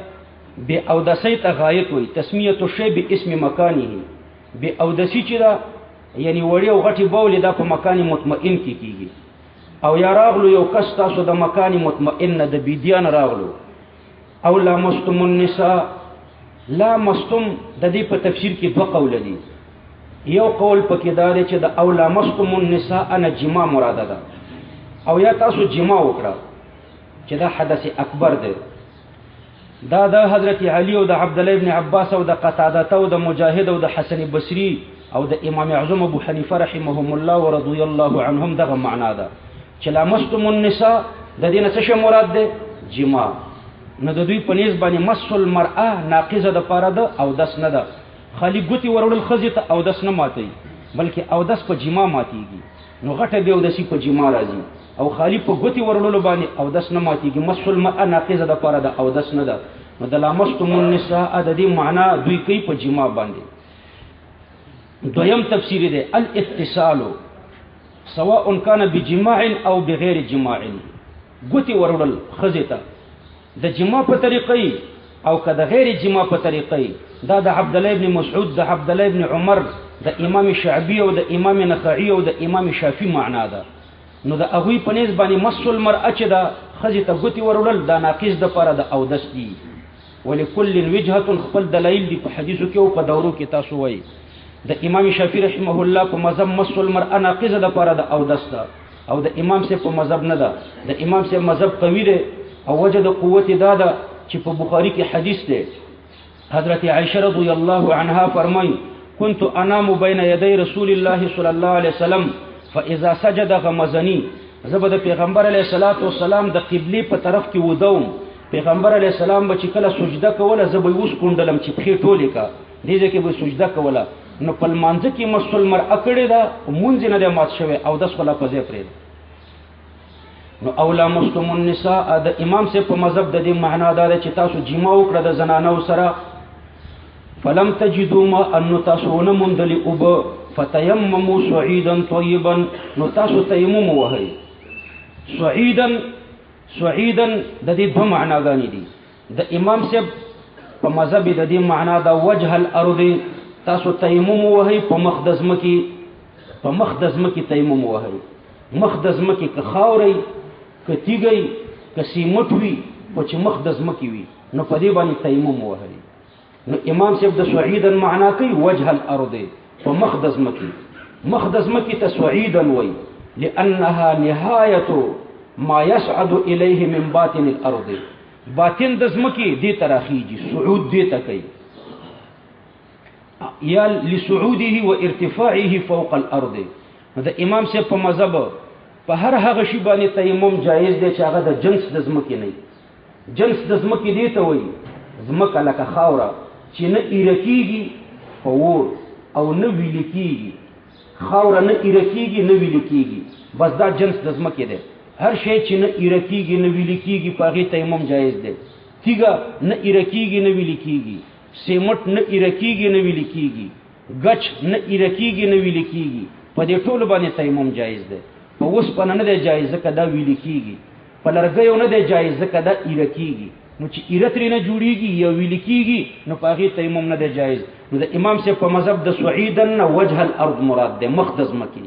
S1: بے اودسی ته غایت وای، تسمیه الشی باسم مکانه. بے اودسی چې دا یعنی وړي او غټي بولې دا په مکان مطمئن کې کیږي. او یا راغلو یو کس تاسو د مکان مطمئن د بيدیان راغلو، او لامستم النساء. لامستم د دې په تفسیر کې دوه قول دي. یو قول پکې دا دی چې د او لامستم النساء انا جما مراده ده، او یا تاسو جما وکړه چې دا حدث اکبر دی. دا د حضرت علی او د عبد الله ابن عباس او د قتاده او د مجاهد او د حسن بصری او د امام اعظم ابو حنیفه رحمهم الله ورضی الله عنهم دغه معنا ده چې لامستم النساء د دې نه څه مراد ده؟ جما. نو د دوی په نسبت باندې مس المرأه ناقضه د پاره ده او دس نه ده. خالی ګوتی ورول خزی ته او دس نه ماتي، بلکې او دس په جما ماتيږي. نو غټه به او دسی په جما راځي، او خالی په ګوتی ورول باندې او دس نه ماتيږي. مس المرأه ناقضه د پاره ده او دس نه ده. نو د لامستم النساء د دې معنا دوی کوي په جما باندې. دویم تفسیر دی الاتصال سواء كان بجماع او بغیر جماع. ګوتی ورول خزی ته د جما په طریقې او که د غیر جما په طریقې. دا د عبد الله ابن مسعود، د عبد الله ابن عمر، د امام شعبی او د امام نخعی او د امام شافعی معنا ده. نو د هغوی په نسبت باندې مس المرأه چې دا خزی ته ګوتی ورول دا ناقص د پاره د او دس دي. ولکل وجهه خپل دلایل دي په حدیثو کې او په دورو کې. تاسو وایي د امام شافعی رحمه الله په مذهب مس المرأه ناقصه د پاره د او دس ده، او د امام سے په مذهب نه ده. د امام سے مذهب قوی ده او وجه د قوت دا ده چې په بخاری کې حدیث ده. حضرت عائشہ رضی الله عنها فرمایي كنت انام بين يدي رسول الله صلى الله عليه وسلم فاذا سجد غمزني. زبد پیغمبر علیه الصلاۃ والسلام د قبله په طرف کې ودوم. پیغمبر علیه السلام به چې کله سجده کوله زبې اوس کوندلم چې په ټوله کا دې کې به سجده کوله. نو په مانځ کې مسل مرأه کړي دا مونږ نه د مات شوی او د خلا په ځای پرې. نو اولا مسلم النساء د امام سے په مذهب د دې معنا دا چې تاسو جما وکړه د زنانو سره. فلم تجدوا ما ان تاسو نه مندل اوب فتيمموا صعيدا طيبا. نو تاسو تیمم وهي. صعيدا د دې دوه معناګانې دي. د امام سے په مذهب د دې معنا دا وجه الارض. تاسو تیمم وهي په مقدس مکی، په مقدس مکی تیمم وهي. مقدس مکی که خاوري که تیګي که سیمټ وي او چې مقدس مکی وي نو په دې باندې تیمم وهي. نو امام صاحب د صعيدا معنا کوي وجه الارض په مقدس مکی. مقدس مکی ته صعيدا وي لانها نهايه ما يصعد اليه من باطن الارض. باطن د زمکی دې تراخیږي، صعود دې ته کوي یا لصعوده وارتفاعه فوق الارض. د امام سے په مذهب په هر هغه شی باندې تیمم جایز دی چې هغه د جنس د زمکی نه. جنس د زمکی دی ته وایي زمکه لکه خاوره چې نه ایرکیږي په اور او نه ویل کیږي. خاوره نه ایرکیږي نه ویل کیږي، بس دا جنس د زمکی دی. هر شی چې نه ایرکیږي نه ویل کیږي په هغه تیمم جایز دی. تیګه نه ایرکیږي نه ویل کیږي، سیمټ نه ایرکیږي نه ویل کیږي، گچ نه ایرکیږي نه ویل کیږي. په دې ټول باندې تیمم جایز دی. په اوس پنه نه دی جایز ځکه دا ویل کیږي. په لرګیو نه دی جایز ځکه دا ایرکیږي. نو چې ایرتری نه جوړیږي یا ویل کیږي نو په هغه تیمم نه دی جایز. نو د امام سے په مذهب د صعيدن وجه الارض مراد دی، مقدس مکی.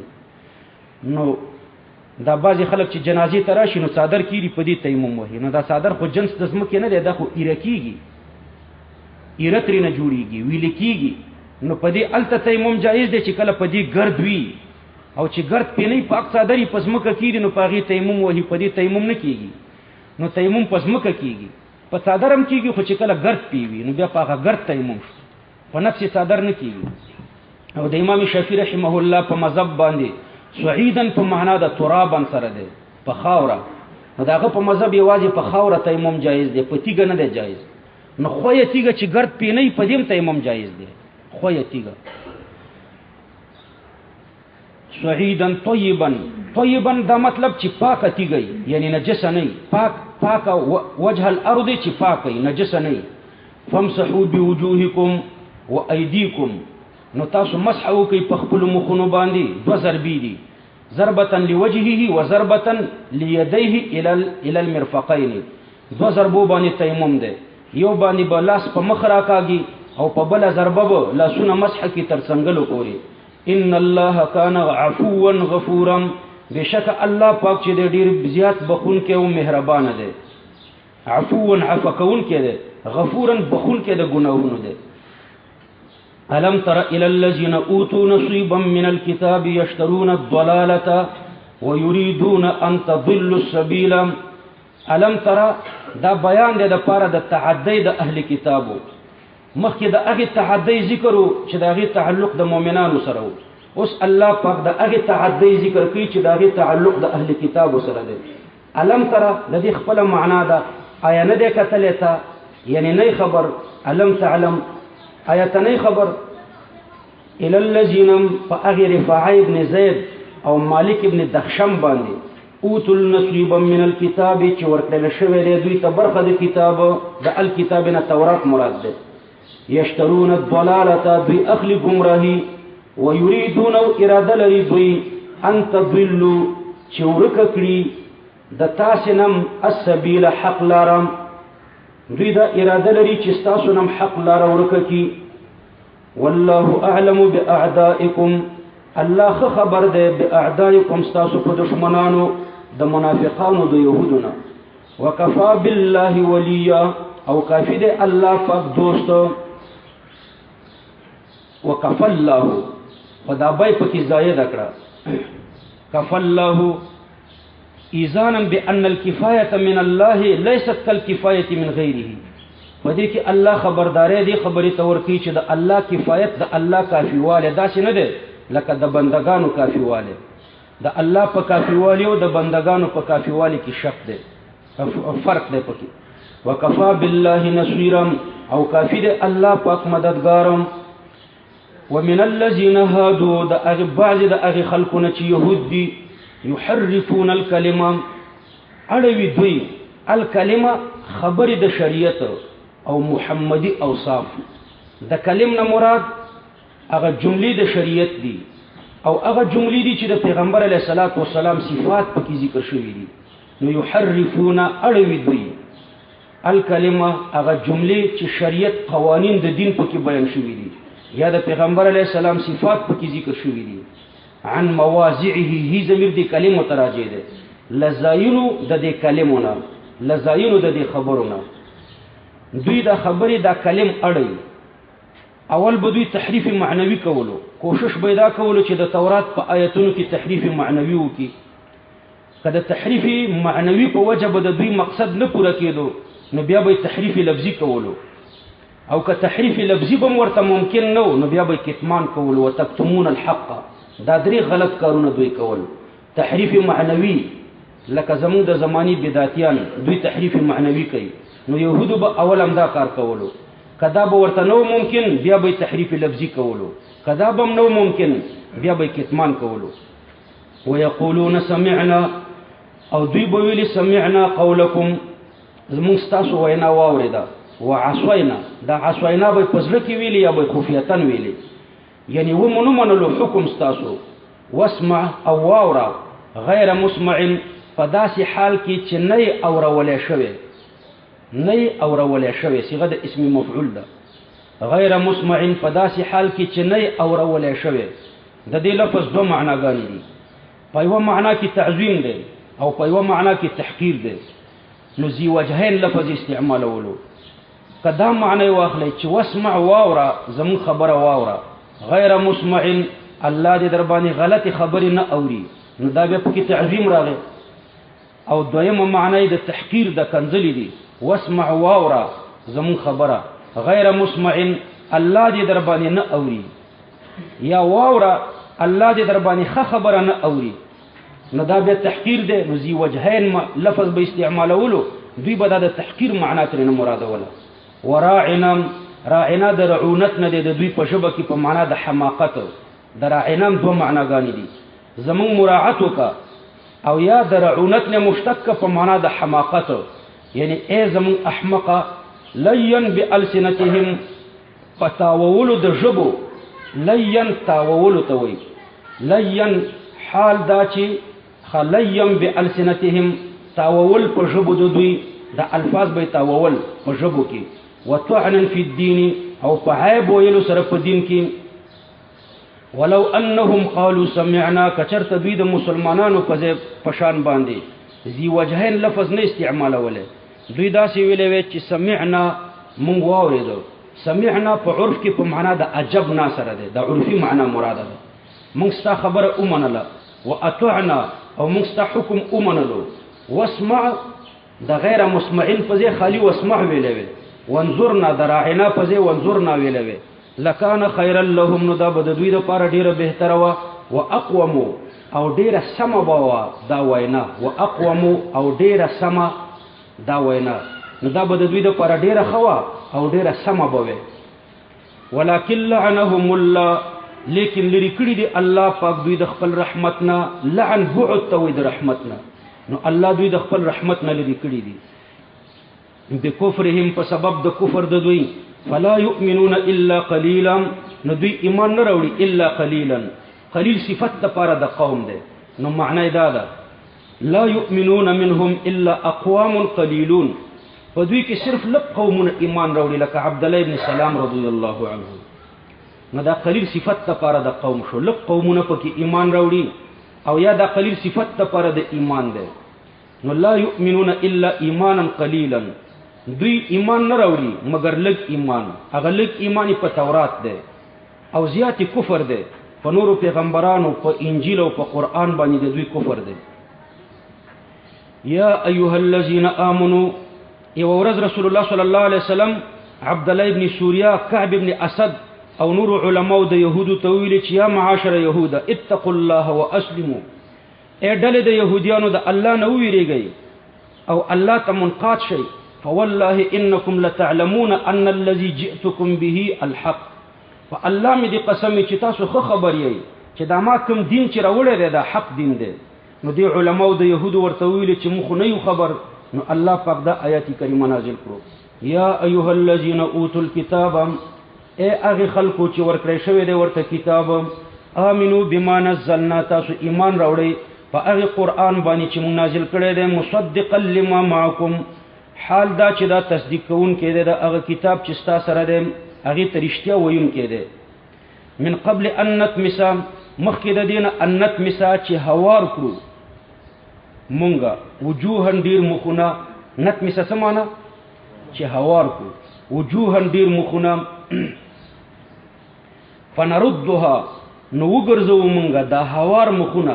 S1: نو دا بعضی خلک چې جنازې ته راشي نو صادر کیږي په دې تیمم وهي. نو دا صادر خو جنس د زمکې نه دی، دا خو ایرکیږي، ایرتری نه جوړیږي، ویل کیږي. نو په دې الته تیمم جایز دی چې کله په دې ګرد وي او چې ګرد پینې پاک صادری پزمکه کیږي نو پاغي تیمم وهي. په دې تیمم نه کیږي. نو تیمم پزمکه کیږي، په صادرم کیږي، خو چې کله ګرد پیوي نو بیا پاغه ګرد تیمم شو، په نفس صادر نه کیږي. او د امام شافعی رحمه الله په مذهب باندې صعيدا په معنا د ترابا سره دی، په خاوره. نو داغه په مذهب یوازې په خاوره تیمم جایز دی، په تیګه نه دی جایز. نو خوې تیګه چې ګرد پینې په دې تیمم جایز دی. خوې تیګه صعيدا طيبا. طيبا دا مطلب چې پاکه تیګي یعنی نجس نه، پاک وجه الارض چې پاکه نجس نه. فامسحوا بوجوهكم وايديكم. نو تاسو مسح وکي په خپل مخونو باندې. دو ضربې دي، ضربة لوجهه وضربة ليديه الى المرفقين. دو ضربو باندې تیمم ده، یو باندې به لاس په مخ راکاږي او په بله ضربه به لاسونه مسح کی تر څنګلو پورې. ان الله کان عفوا غفورا، بشک الله پاک چې ډیر زیات بخون کې او مهربان دی. عفوا عفو کون کې دی، غفورا بخون کې د ګناهونو دی. الم تر الى الذين اوتوا نصيبا من الكتاب يشترون الضلاله ويريدون ان تضلوا السبيل. الم تر دا بیان دی د پاره د تعدی د اهل کتابو. مخکې د هغه تعدی ذکر چې د هغه تعلق د مؤمنانو سره و، اوس الله پاک د هغه تعدی ذکر کوي چې د هغه تعلق د اهل کتابو سره دی. الم تر د دې خپل معنا ده، آیا نه ده کتلې تا، یعنی نه خبر. الم تعلم آیت نه خبر. الى الذين فاغير رفاعي ابن زید او مالک ابن دخشم باندې اوتل نصیبا من الكتاب چې ورکړل شوی دی دوی ته برخه د کتاب د الکتاب نه تورات مراد ده. یشترون الضلاله دوی اخلی گمراهی، ويريدون اراده لري دوی ان تضلوا چې ورکه کړي د تاسو نم السبیل حق لارم. دوی دا اراده لري چې تاسو نم حق لار ورکه کی. والله اعلم باعدائكم، الله خبر ده باعدائكم تاسو په دشمنانو د منافقانو د يهودونو. وكفى بالله وليا، او کافی ده الله پاک دوست. وكفى الله خدا بای پکې زائد کړه. كفى الله ایذانا بان الكفايه من الله ليست كالكفايه من غيره. ودې کې الله خبرداري دي خبرې تور کوي چې د الله کفایت د الله کافیواله داسې نه ده لکه د بندگانو کافیواله. د الله په کافیواله او د بندگانو په کافیواله کې شک ده، فرق ده پکې. وکفا بالله نصيرا، او کافی ده الله پاک مددگارم. ومن الذين هادوا د بعض د هغه خلقونه چې يهود دي يحرفون الكلمه، اړوي دوی الکلمه خبرې د شریعت او محمدي اوصاف. د کلم نه مراد هغه جملې د شریعت دي او هغه جملې دي چې د پیغمبر علیه الصلاۃ والسلام صفات پکې ذکر شوي دي. نو يحرفون اړوي دوی الکلمه هغه جملې چې شریعت قوانین د دین پکې بیان شوي دي یا د پیغمبر علیه السلام صفات پکې ذکر شوي دي. عن مواضعه هی ضمیر دی کلمه تراجه ده. لزاینو د دې کلمونه، لزاینو د دې خبرونه. دوی دا خبرې دا کلم اړي. اول به دوی تحریف معنوي کولو، کوشش به دا کولو چې د تورات په آیتونو کې تحریف معنوي وکړي. کله تحریف معنوي په وجه به د دوی مقصد نه پوره کېدو نو بیا به تحریف لفظي کولو، او که تحریف لفظي به ورته ممکن نه نو بیا به کتمان کولو. وتکتمون الحق، دا درې غلط کارونه دوی کول. تحریف معنوي لکه زموږ د زماني بدعتیان دوی تحریف معنوي کوي، نو يهودو به اول هم دا کار کولو. کدا به ورته نو ممکن بیا به تحریف لفظي کولو، کدا به نو ممکن بیا به کتمان کولو. ويقولون سمعنا، او دوی به ویلي سمعنا قولكم، زموږ ستاسو وینا واورېده. وعصینا، دا عصینا به په زړه کې ویلي یا به خفیتن ویلي، یعنی ومنو منلو حکم ستاسو. واسمع او واورا غیر مسمع، په داسې حال کې چې نه یې اورولې شوی، نه یې اورولې شوی، صيغه د اسم مفعول ده. غیر مسمع په داسې حال کې چې نه یې اورولې شوی. د دې لفظ دوه معناګانې دي. په یوه معنا کې تعظیم دی او په یوه معنا کې تحقیر دی. نو ذی وجهین لفظ استعمالولو. کدا معنی واخلئ چې واسمع واورا، زمون خبره واورا. غیر مسمع، الله دې در باندې غلطی خبرې نه اوري، نو دا بیا پکې تعظیم راغی. او دویمه معنی د تحقیر د کنځلې دي. واسمع واورا زمون خبره، غیر مسمع الله دې در باندې نه اوري، یا واورا الله دې در باندې ښه خبره نه اوري، نو دا بیا تحقیر دی. نو ذی وجهین لفظ به استعمالولو، دوی به دا د تحقیر معنا ترې نه مرادوله. وراعنا، راعنا د رعونت نه دی، د دوی په ژبه کې په معنا د حماقت. د راعنا دوه معناګانې دي، زمون مراعات وکړه، او یا د رعونت نه مشتق په معنا د حماقت، یعنی ای زمون احمقه. لین بالسنتهم، فتاوولو د ژبو، لین تاوولو ته وایي. لین حال دا چې خلیم بالسنتهم تاوول په ژبو د دوی دا الفاظ به تاوول په ژبو کې وطعنا فی الدین او په عیب ویلو سره په دین کې ولو انهم قالوا سمعنا کچرت دوی د مسلمانانو په شان باندې ذی وجهین لفظ نه استعمالوله دوی داسې ویلې وي چې سمعنا مونږ واورېدو سمعنا په عرف کې په معنا د عجبنا سره ده د عرفي معنا مراده ده مونږ ستا خبره ومنله واطعنا او مونږ ستا حکم ومنلو واسمع د غیر مسمعين په ځای خالی واسمع ویلې وي وانظرنا دراعنا په ځای وانظرنا ویلې وي لکان خیر لهم نو دا به د دوی لپاره ډیره بهتره وه واقوم او ډیره سمه به وه دا وینا واقوم او ډیره سمه دا وینا نو دا به د دوی لپاره ډیره ښه وه او ډیره سمه به وي ولکن لعنهم الله لیکن لرې کړي دي الله پاک دوی د خپل رحمت نه لعن بعد ته وایي د رحمت نه نو الله دوی د خپل رحمت نه لرې کړي دي بکفرهم په سبب د کفر د دوی فلا يؤمنون الا قليلا نو دوی ایمان نه راوړي الا قليلا قلیل صفت لپاره د قوم دی نو معنی دا ده لا يؤمنون منهم الا اقوام قليلون په دوی کې صرف لږ قومونه ایمان راوړي لکه عبد الله ابن سلام رضی الله عنه نو دا قلیل صفت لپاره د قوم شو لږ قومونه پکې ایمان راوړي او یا دا قلیل صفت لپاره د ایمان دی نو لا يؤمنون الا ایمانا قليلا دوی ایمان نه راوړي مگر لږ ایمان هغه لږ ایمان په تورات دی او زیات کفر دی په نورو پیغمبرانو په انجیل او په قرآن باندې د دوی کفر دی یا ایها الذین آمنوا یو ورځ رسول الله صلی الله علیه وسلم عبد الله ابن سوریا کعب ابن اسد او نور علماء د يهودو ته ویلي چې یا معاشر یهودا اتقوا الله واسلموا اے ډلې د يهودیانو د الله نه ویریږئ او الله ته منقاد شئ فوالله انکم لتعلمون ان الذي جئتكم به الحق فالله می دې قسم چې تاسو خو خبر یې چې دا ما کوم دین چې راوړی دی دا حق دین دی نو دی علماء د يهودو ورته ویلي چې موږ نه یو خبر نو الله پاک دا آیات کریمه نازل کړو یا ایها الذين اوتوا الكتاب اے هغه خلکو چې ورکړی شوی دی ورته کتاب آمنو بما نزلنا تاسو ایمان راوړئ په هغه قرآن باندې چې موږ نازل کړی دی مصدقا لما معکم حال دا چې دا تصدیق کوون کې دی دا هغه کتاب چې ستا سره دی هغې ته رښتیا ویون کې دی من قبل ان نتمسا مخکې د دې نه ان نتمسا چې هوار کړو مونږه وجوها ډېر مخونه نتمسا څه معنی چې هوار کړو وجوها ډېر مخونه فنردها نو وګرځو مونږه دا هوار مخونه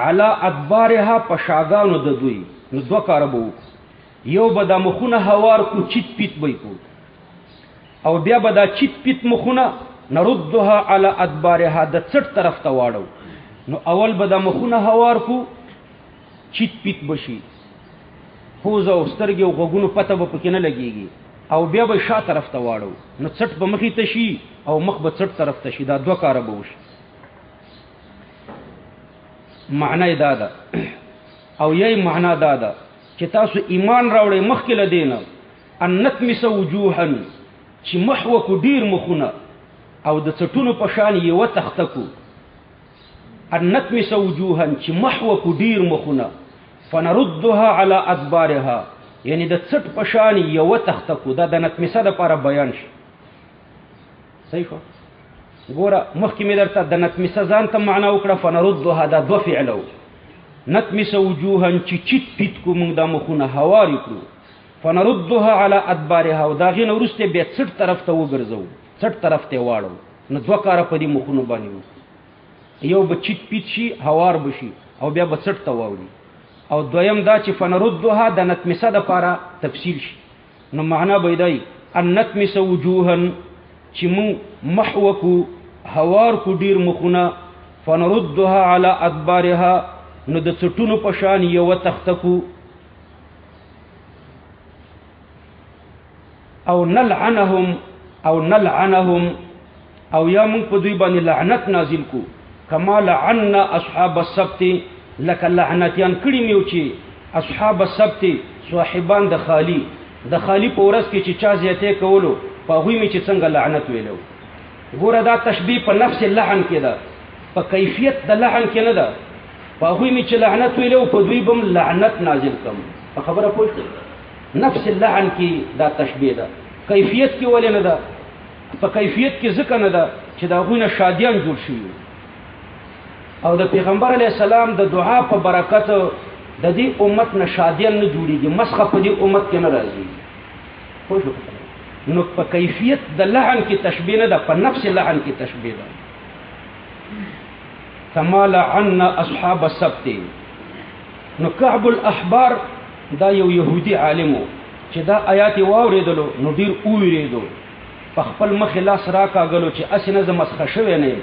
S1: علی ادبارها په شاګانو د دوی نو دوه کاره به یو به دا مخونه هوار کو چیت پیت بی کو او بیا به دا چیت پیت مخونه نردها علی ادبارها د څټ طرف ته واړو نو اول به دا مخونه هوار کو چیت پیت بشي پوزه او سترګې او غوږونو پته به پکې نه لګېږي او بیا به شا طرف ته واړو نو څټ به مخې ته شي او مخ به څټ طرف ته شي دا دوه کاره به وشي معنی دا ده او یی معنا دا ده چې تاسو ایمان راوړئ مخکې له دې نه ان نتمس وجوها چې محو کو ډیر مخونه او د څټونو په شان یوه تخته کو ان نتمس وجوها چې محو کو ډیر مخونه فنردها على ادبارها یعنی د څټ په شان یوه تخته کو دا د نتمسه دپاره بیان شي صحیح شو ګوره مخکې مې درته د نتمسه ځان ته معنا وکړه فنردها دا دوه فعله نتمس وجوها چې چیت پیت کو موږ دا مخونه هوار کړو فنردها على ادبارها او دا غین ورسته به څټ طرف ته وګرځو څټ طرف ته واړو نو دوه کاره په دې مخونو باندې یو به چیت پیت شي هوار بشي او بیا به څټ ته واوړي او دویم دا چې فنردها د نتمسه دپاره تفصیل شي نو معنا به دی ان نتمس وجوها چې موږ محو کو هوار کو ډیر مخونه فنردها على ادبارها نو د څټونو په شان یوه تخته کو او نلعنهم او یا موږ په دوی باندې لعنت نازل کو کما لعنا اصحاب السبت لکه لعنتیان کړي میو چې اصحاب السبت صاحبان د خالی په ورځ کې چې چا زیاتې کولو په هغوی مې چې څنګه لعنت ویلو ګوره دا تشبیه په نفس لعن کې ده په کیفیت د لعن کې نه ده په هغوی مې چې لعنت ویلو په دوی بم لعنت نازل کم. په خبره پوه شئ؟ نفس اللعن کې دا تشبیه ده. کیفیت کې ولې نه ده؟ په کیفیت کې ځکه نه ده چې د هغوی نه شادیان جوړ شوي او د پیغمبر علیه السلام د دعا په برکت د دې امت نه شادیان نه جوړېږي، مسخه په دې امت کې نه راځي. پوه شو؟ نو په کیفیت د لعن کې تشبیه نه ده، په نفس لعن کې تشبیه ده. کما لعنا اصحاب السبت. نو کعب الاحبار دا یو يهودي عالمو چې دا آیات واوریدلو نو ډیر اوریدو، په خپل مخ لاس راکاږلو چې اسنه ز مسخه شوی نه،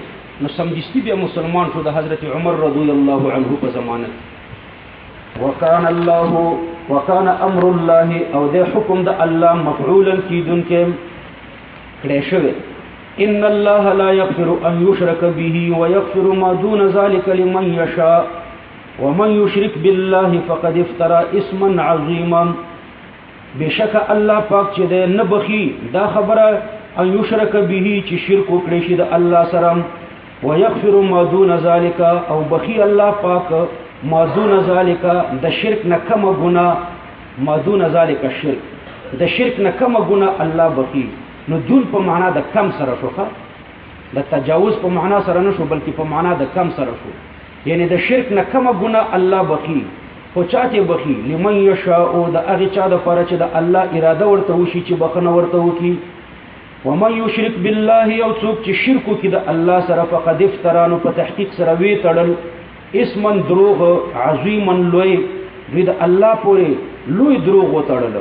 S1: نو سمدستی بیا مسلمان شو د حضرت عمر رضی الله عنه په ضمانت. وکان امر الله او د حکم د الله مفعولا کیدونکې کړه شوی. ان الله لا يغفر ان يشرك به ويغفر ما دون ذلك لمن يشاء ومن يشرك بالله فقد افترى اسما عظيما. بشک الله پاک چې د نه بخي دا خبره ان يشرك به چې شرک وکړي شي د الله سره، ويغفر ما دون ذلك او بخي الله پاک ما دون ذلك د شرک نه کم ګناه، ما دون ذلك الشرك د شرک نه کم ګناه الله بخي. نو دون په معنا د کم سره شوخه، د تجاوز په معنا سره نه شو بلکې په معنا د کم سره شو. یعنی د شرک نه کم ګناه الله بخي. خو چاته بخي؟ لمن یشاء د هغه چا د پاره چې د الله اراده ورته وشي چې بخنه ورته وکي. ومن یشرک بالله او څوک چې شرک وکي د الله سره فقد افترانو په تحقیق سره وی تړل اسمن دروغ عظیما لوی، دوی د الله پورې لوی دروغ وتړل.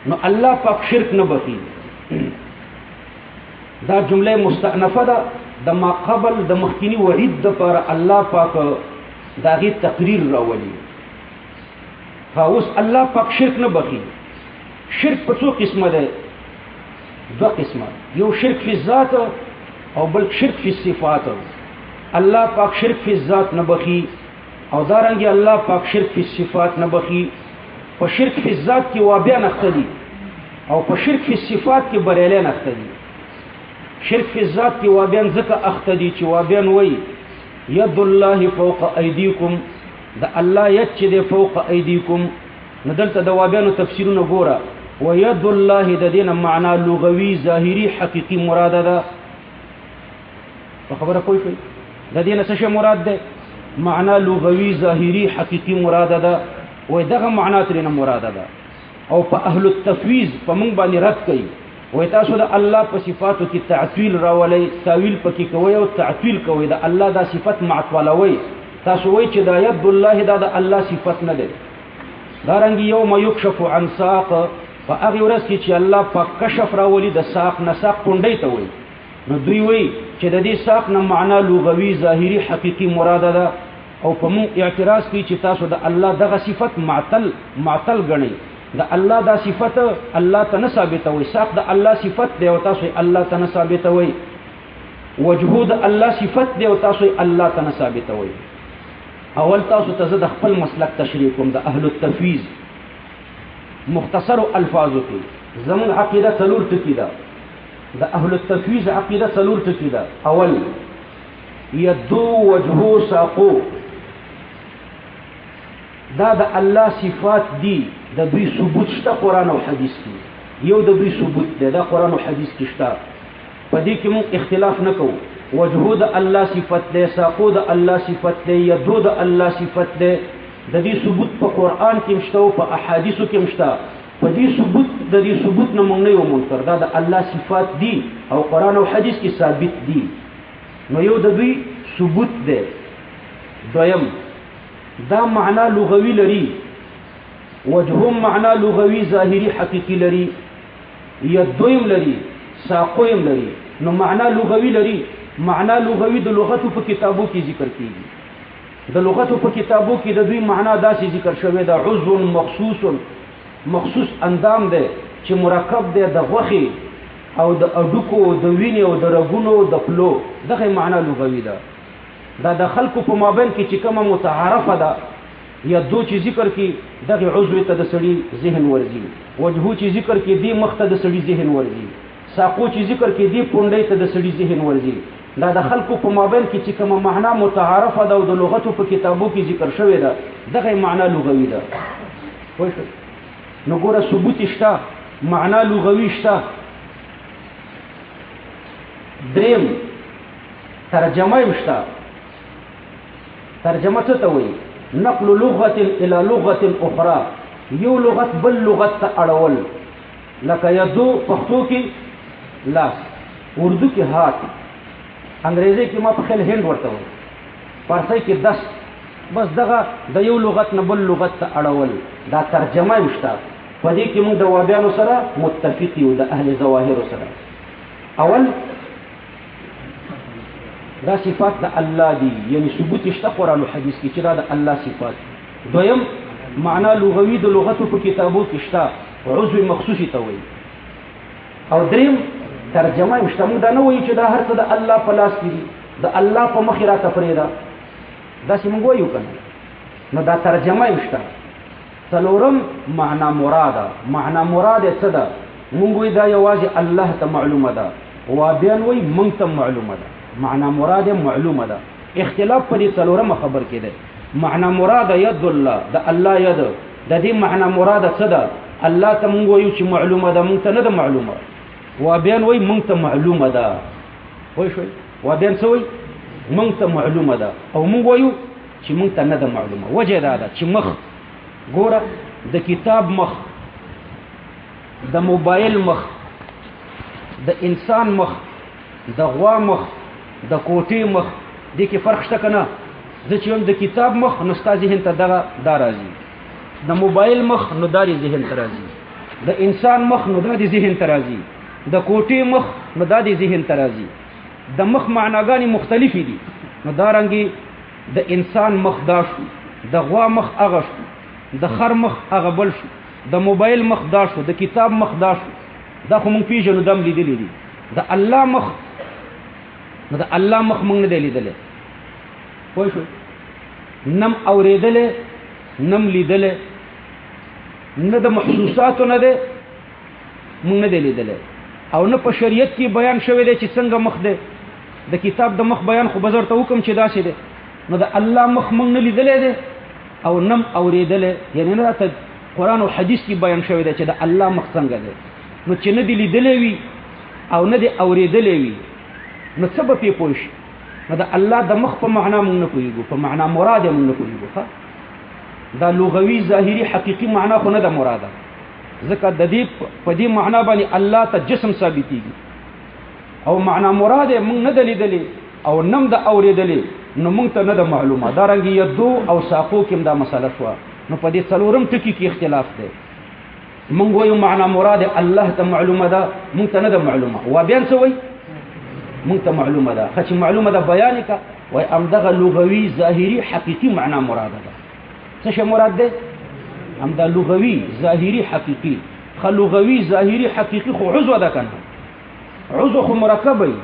S1: نو الله پاک شرک نه بخي. دا جمله مستأنفه ده د ما قبل د مخکینی وعید د پر الله پاک داغي تقریر راولي. فاوس الله پاک شرک نه بخي. شرک په څو قسمه ده؟ دو قسمه، یو شرک فی الذات او بل شرک فی الصفات. الله پاک شرک فی الذات نه بخي او دارنګي الله پاک شرک فی الصفات نه بخي. په شرک فی الذات کې وابیا نختدي او په شرک فی الصفات کې بریاله نختدي. شرک فی الذات کې وابیان ځکه اختدي چې وابیان وای ید الله فوق ایدیکم، د الله ید چې د فوق ایدیکم. نو دلته د وابیانو تفسیرونه ګوره، و ید الله د دین معنا لغوي ظاهری حقيقي مراد ده. په خبره کوئی د دین څه مراد ده؟ معنا لغوي ظاهری حقيقي مراد ده، و دغه معنا ترنه مراد ده. او په اهل التفویض په مونږ باندې رد کوي، و تاسو د الله په صفاتو کې تعطیل راولي، تعویل پکې کوي او تعطیل کوي د الله دا صفت معطلوي. تاسو وایي چې د ید الله دا د الله صفت نه ده. دارنګ یوم یکشف عن ساق، په هغه ورځ کې چې الله په کشف راولي د ساق نه، ساق کونډې ته وایي. نو دوی وایي چې د دې ساق نه معنا لغوي ظاهری حقيقي مراد ده. او په مون اعتراض کوي چې تاسو د الله دغه صفت معطل غنئ. د الله دا صفت الله ته نه ثابتوي، ساق د الله صفت دی او تاسو الله ته نه ثابتوي. وجهود الله صفت دی او تاسو الله ته نه ثابتوي. اول تاسو ته د خپل مسلک تشریح کوم د اهل التفویض مختصر الفاظو کې. زمون عقیده څلور ټکي ده. د اهل التفویض عقیده څلور ټکي ده. اول یدو وجهو ساقو، دا د الله صفات دي، د دوی ثبوت شته قرآن او حدیث کې. یو د دوی ثبوت دی، دا قرآن او حدیث کې شته، په دې کې موږ اختلاف نه کوو. وجهو د الله صفت دی، ساقو د الله صفت دی، یدو د الله صفت دی. د دې ثبوت په قرآن کې مشته او په احادیثو کې مشته. په دې ثبوت د دې ثبوت نه موږ نه یو منکر، دا د الله صفات دي او قرآن او حدیث کې ثابت دي. نو یو د دوی ثبوت دی. دویم دا معنا لغوي لري، وجههم معنا لغوي ظاهری حقيقي لري، یدویم لري، ساقویم لري. نو معنا لغوي لري، معنا لغوي د لغتو په کتابو کې ذکر کیږي. د لغتو په کتابو کې د دوی معنا داسې ذکر شوی دا عضو مخصوص اندام دی چې مرکب دی د غوښې او د اډوکو، د وینې او د رګونو د پلو. دغه معنا لغوي ده. دا د خلکو په مابین کې چې کومه متعارفه ده، یا دو چې ذکر کې دغه عضو ته د سړي ذهن ورځي، وجهو چې ذکر کې دی مخ ته د سړي ذهن ورځي، ساقو چې ذکر کې دی پونډې ته د سړي ذهن ورځي، دا د خلکو په مابین کې چې کومه معنا متعارفه ده او د لغتو په کتابو کې ذکر شوې ده دغه معنا لغوي ده. پوه شئ؟ نو ګوره ثبوت شته، معنا لغوي شته. دریم ترجمه یې شته. ترجمه څه ته وایي؟ نقل لغة الى لغة اخرى، یو لغت بل لغت ته اړول. لکه یدو پښتو کې لاس، اردو کې هات، انګریزي کې ما په خیال هند ورته وایي، فارسی کې دست. بس دغه د یو لغت نه بل لغت ته اړول دا ترجمه یې شته. په دې کې موږ د وابیانو سره متفق یو، د اهل ظواهرو سره. اول دا صفات د الله دي، یعنی ثبوت شته قرآن او حدیث کې چې دا د الله صفات. دویم معنا لغوي د لغتو په کتابو کې شته، عضو مخصوصي ته وایي. او دریم ترجمه یې شته. موږ دا نه وایو چې دا هر څه د الله په لاس کې دي، د الله په مخ راته پرېږده، داسې موږ وایو که نه؟ نو دا ترجمه یې شته. څلورم معنا مراده. معنا مراد څه ده؟ موږ وایو دا یوازې الله ته معلومه ده، وابیان وایي موږ ته معلومه ده. معنا مراد معلومه ده. اختلاف په دې څلورمه خبر کې ده. معنا مراد ید الله، د الله ید، د دې معنا مراد څه ده؟ الله ته موږ وایو چې معلومه ده، موږ ته نه ده معلومه. وابیان وایي موږ ته معلومه ده. پوه شوئ؟ وابیان څه وایي؟ موږ ته معلومه ده، او موږ وایو چې موږ ته نه ده معلومه. وجه دا ده چې مخ ګوره، د کتاب مخ، د موبایل مخ، د انسان مخ، د غوا مخ، د کوټې مخ، دې کې فرق شته که نه؟ زه چې وایم د کتاب مخ، نو ستا ذهن ته دغه دا راځي. د موبایل مخ، نو دا دې ذهن ته راځي. د انسان مخ، نو دا دې ذهن ته راځي. د کوټې مخ، نو دا دې ذهن ته راځي. د مخ معناګانې مختلفې دي. نو دارنګې د انسان مخ دا شو، د غوا مخ هغه شو، د خر مخ هغه بل شو، د موبایل مخ دا شو، د کتاب مخ دا شو. دا خو مونږ پیژنو، دم لیدلی دي. د الله مخ، نو د الله مخ مونږ نه دی لیدلی. پوه شو؟ نم اورېدلی، نم لیدلی، نه د محسوساتو نه دی مونږ نه دی لیدلی. او نه په شریعت کې بیان شوی دی چې څنګه مخ دی. د کتاب د مخ بیان خو بزر ته حکم چې داسې دی. نو د الله مخ مونږ نه لیدلی دی او نم اورېدلی، یعنی نه راته قرآن او حدیث کې بیان شوی دی چې د الله مخ څنګه دی. نو چې نه دی لیدلی وي او نه دی اورېدلی وي، نو څه به پرې پوه شي؟ نو د الله د مخ په معنا مونږ نه پوهېږو، په معنا مراد یې مونږ نه پوهېږو. دا لغوي ظاهري حقیقي معنا خو نه ده مراده، ځکه د دې په دې معنا باندې الله ته جسم ثابتېږي. او معنا مراد یې مونږ نه ده لیدلی او نم ده اورېدلی، نو مونږ ته نه ده معلومه. دارنګې یدو او ساقو کې هم دا مسله شوه. نو په دې څلورم ټکي کې اختلاف دی. مونږ وایو معنا مراد الله ته معلومه ده، مونږ ته نه ده معلومه. وابیان څه وایي؟ مونږ ته معلومه ده. ښه چې معلومه ده بیان یې کړه، وایي همدغه لغوي ظاهري حقیقي معنا مراده ده. څه شی مراد دی؟ همدا لغوي ظاهري حقیقي. ښه لغوي ظاهري حقیقي خو عضو ده که نه؟ عضو خو مرکب وي.